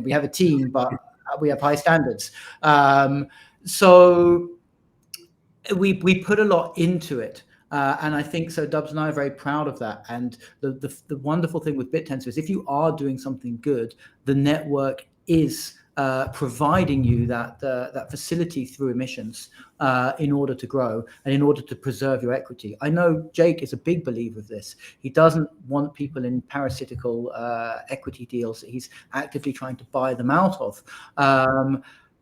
We have a team, but we have high standards. So we put a lot into it. And I think so. Dubs and I are very proud of that. And the wonderful thing with Bittensor is if you are doing something good, the network is providing you that facility through emissions in order to grow and in order to preserve your equity. I know Jake is a big believer of this. He doesn't want people in parasitical equity deals that he's actively trying to buy them out of.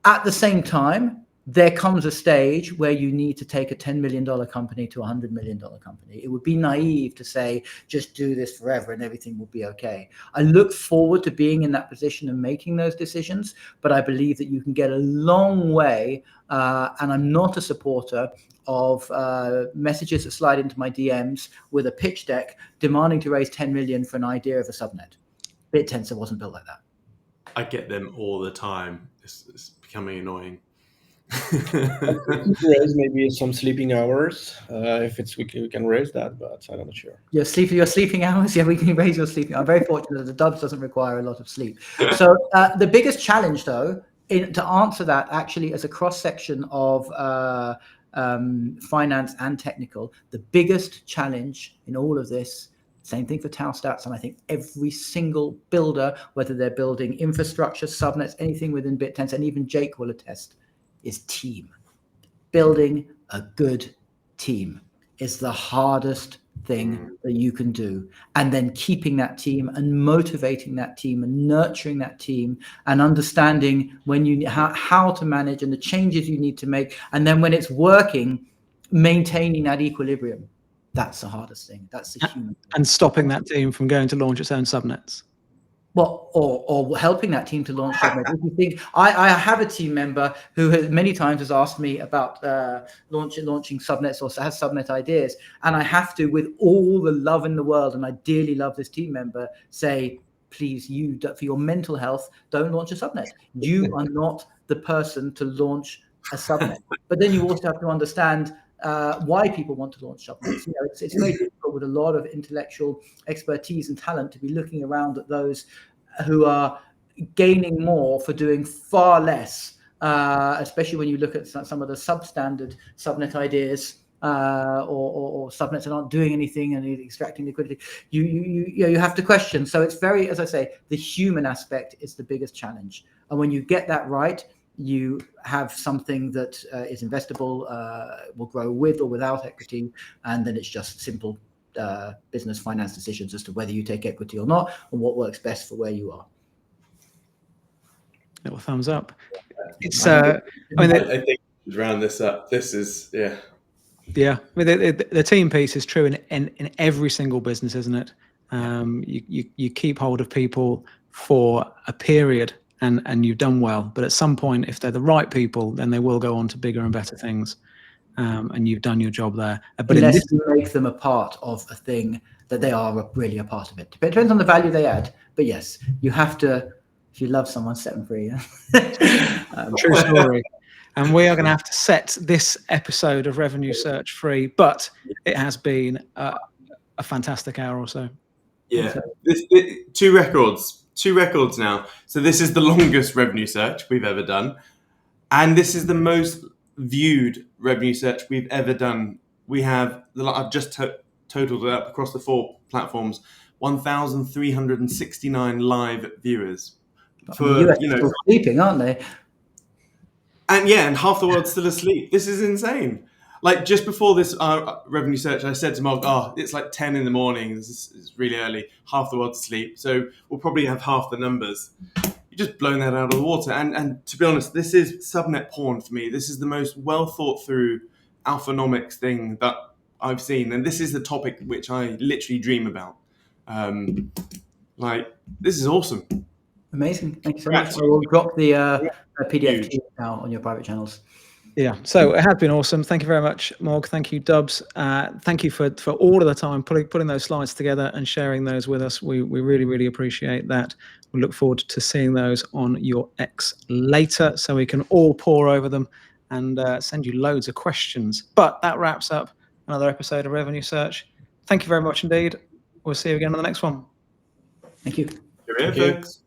At the same time, there comes a stage where you need to take a $10 million company to a $100 million company. It would be naive to say, just do this forever and everything will be okay. I look forward to being in that position and making those decisions, but I believe that you can get a long way. And I'm not a supporter of messages that slide into my DMs with a pitch deck demanding to raise 10 million for an idea of a subnet. Bittensor wasn't built like that. I get them all the time. It's becoming annoying. Raise maybe some sleeping hours. If we can raise that, but I'm not sure. Your sleeping hours? Yeah, we can raise your sleeping. I'm very fortunate that the Dubs doesn't require a lot of sleep. So the biggest challenge, though, to answer that actually as a cross section of finance and technical, the biggest challenge in all of this. Same thing for Tau Stats, and I think every single builder, whether they're building infrastructure, subnets, anything within Bittensor, and even Jake will attest, is team. Building a good team is the hardest thing that you can do. And then keeping that team and motivating that team and nurturing that team and understanding when how to manage and the changes you need to make. And then when it's working, maintaining that equilibrium. That's the hardest thing. That's the human thing. And stopping that team from going to launch its own subnets. Well, or helping that team to launch subnets. If you think, I have a team member who has many times has asked me about launching subnets or has subnet ideas, and I have to, with all the love in the world, and I dearly love this team member, say, please, for your mental health, don't launch a subnet. You are not the person to launch a subnet. But then you also have to understand why people want to launch subnets. It's very difficult with a lot of intellectual expertise and talent to be looking around at those who are gaining more for doing far less, especially when you look at some of the substandard subnet ideas or subnets that aren't doing anything and extracting liquidity. You have to question. So it's very, as I say, the human aspect is the biggest challenge. And when you get that right, you have something that is investable, will grow with or without equity, and then it's just simple business finance decisions as to whether you take equity or not, and what works best for where you are. Little thumbs up. It's I think to round this up, this is yeah. I mean, the team piece is true in every single business, isn't it? You keep hold of people for a period. And you've done well, but at some point, if they're the right people, then they will go on to bigger and better things, and you've done your job there. But unless you make them a part of a thing that they are really a part of it. It depends on the value they add, but yes, you have to. If you love someone, set them free. True story. And we are going to have to set this episode of Revenue Search free, but it has been a fantastic hour or so. Yeah, two records now. So this is the longest revenue search we've ever done. And this is the most viewed revenue search we've ever done. We have, I've just totaled it up across the 4 platforms, 1,369 live viewers. The US are sleeping, aren't they? And half the world's still asleep. This is insane. Like just before this revenue search, I said to Mark, it's like 10 in the morning. This is really early. Half the world's asleep. So we'll probably have half the numbers. You're just blowing that out of the water. And to be honest, this is subnet porn for me. This is the most well thought through alphanomics thing that I've seen. And this is the topic which I literally dream about. This is awesome. Amazing. Thank you so much. I will drop the PDF now on your private channels. Yeah, so it has been awesome. Thank you very much, Morg. Thank you, Dubs. Thank you for all of the time putting those slides together and sharing those with us. We really, really appreciate that. We look forward to seeing those on your X later, so we can all pore over them and send you loads of questions. But that wraps up another episode of Revenue Search. Thank you very much indeed. We'll see you again on the next one. Thank you. Cheerio, folks.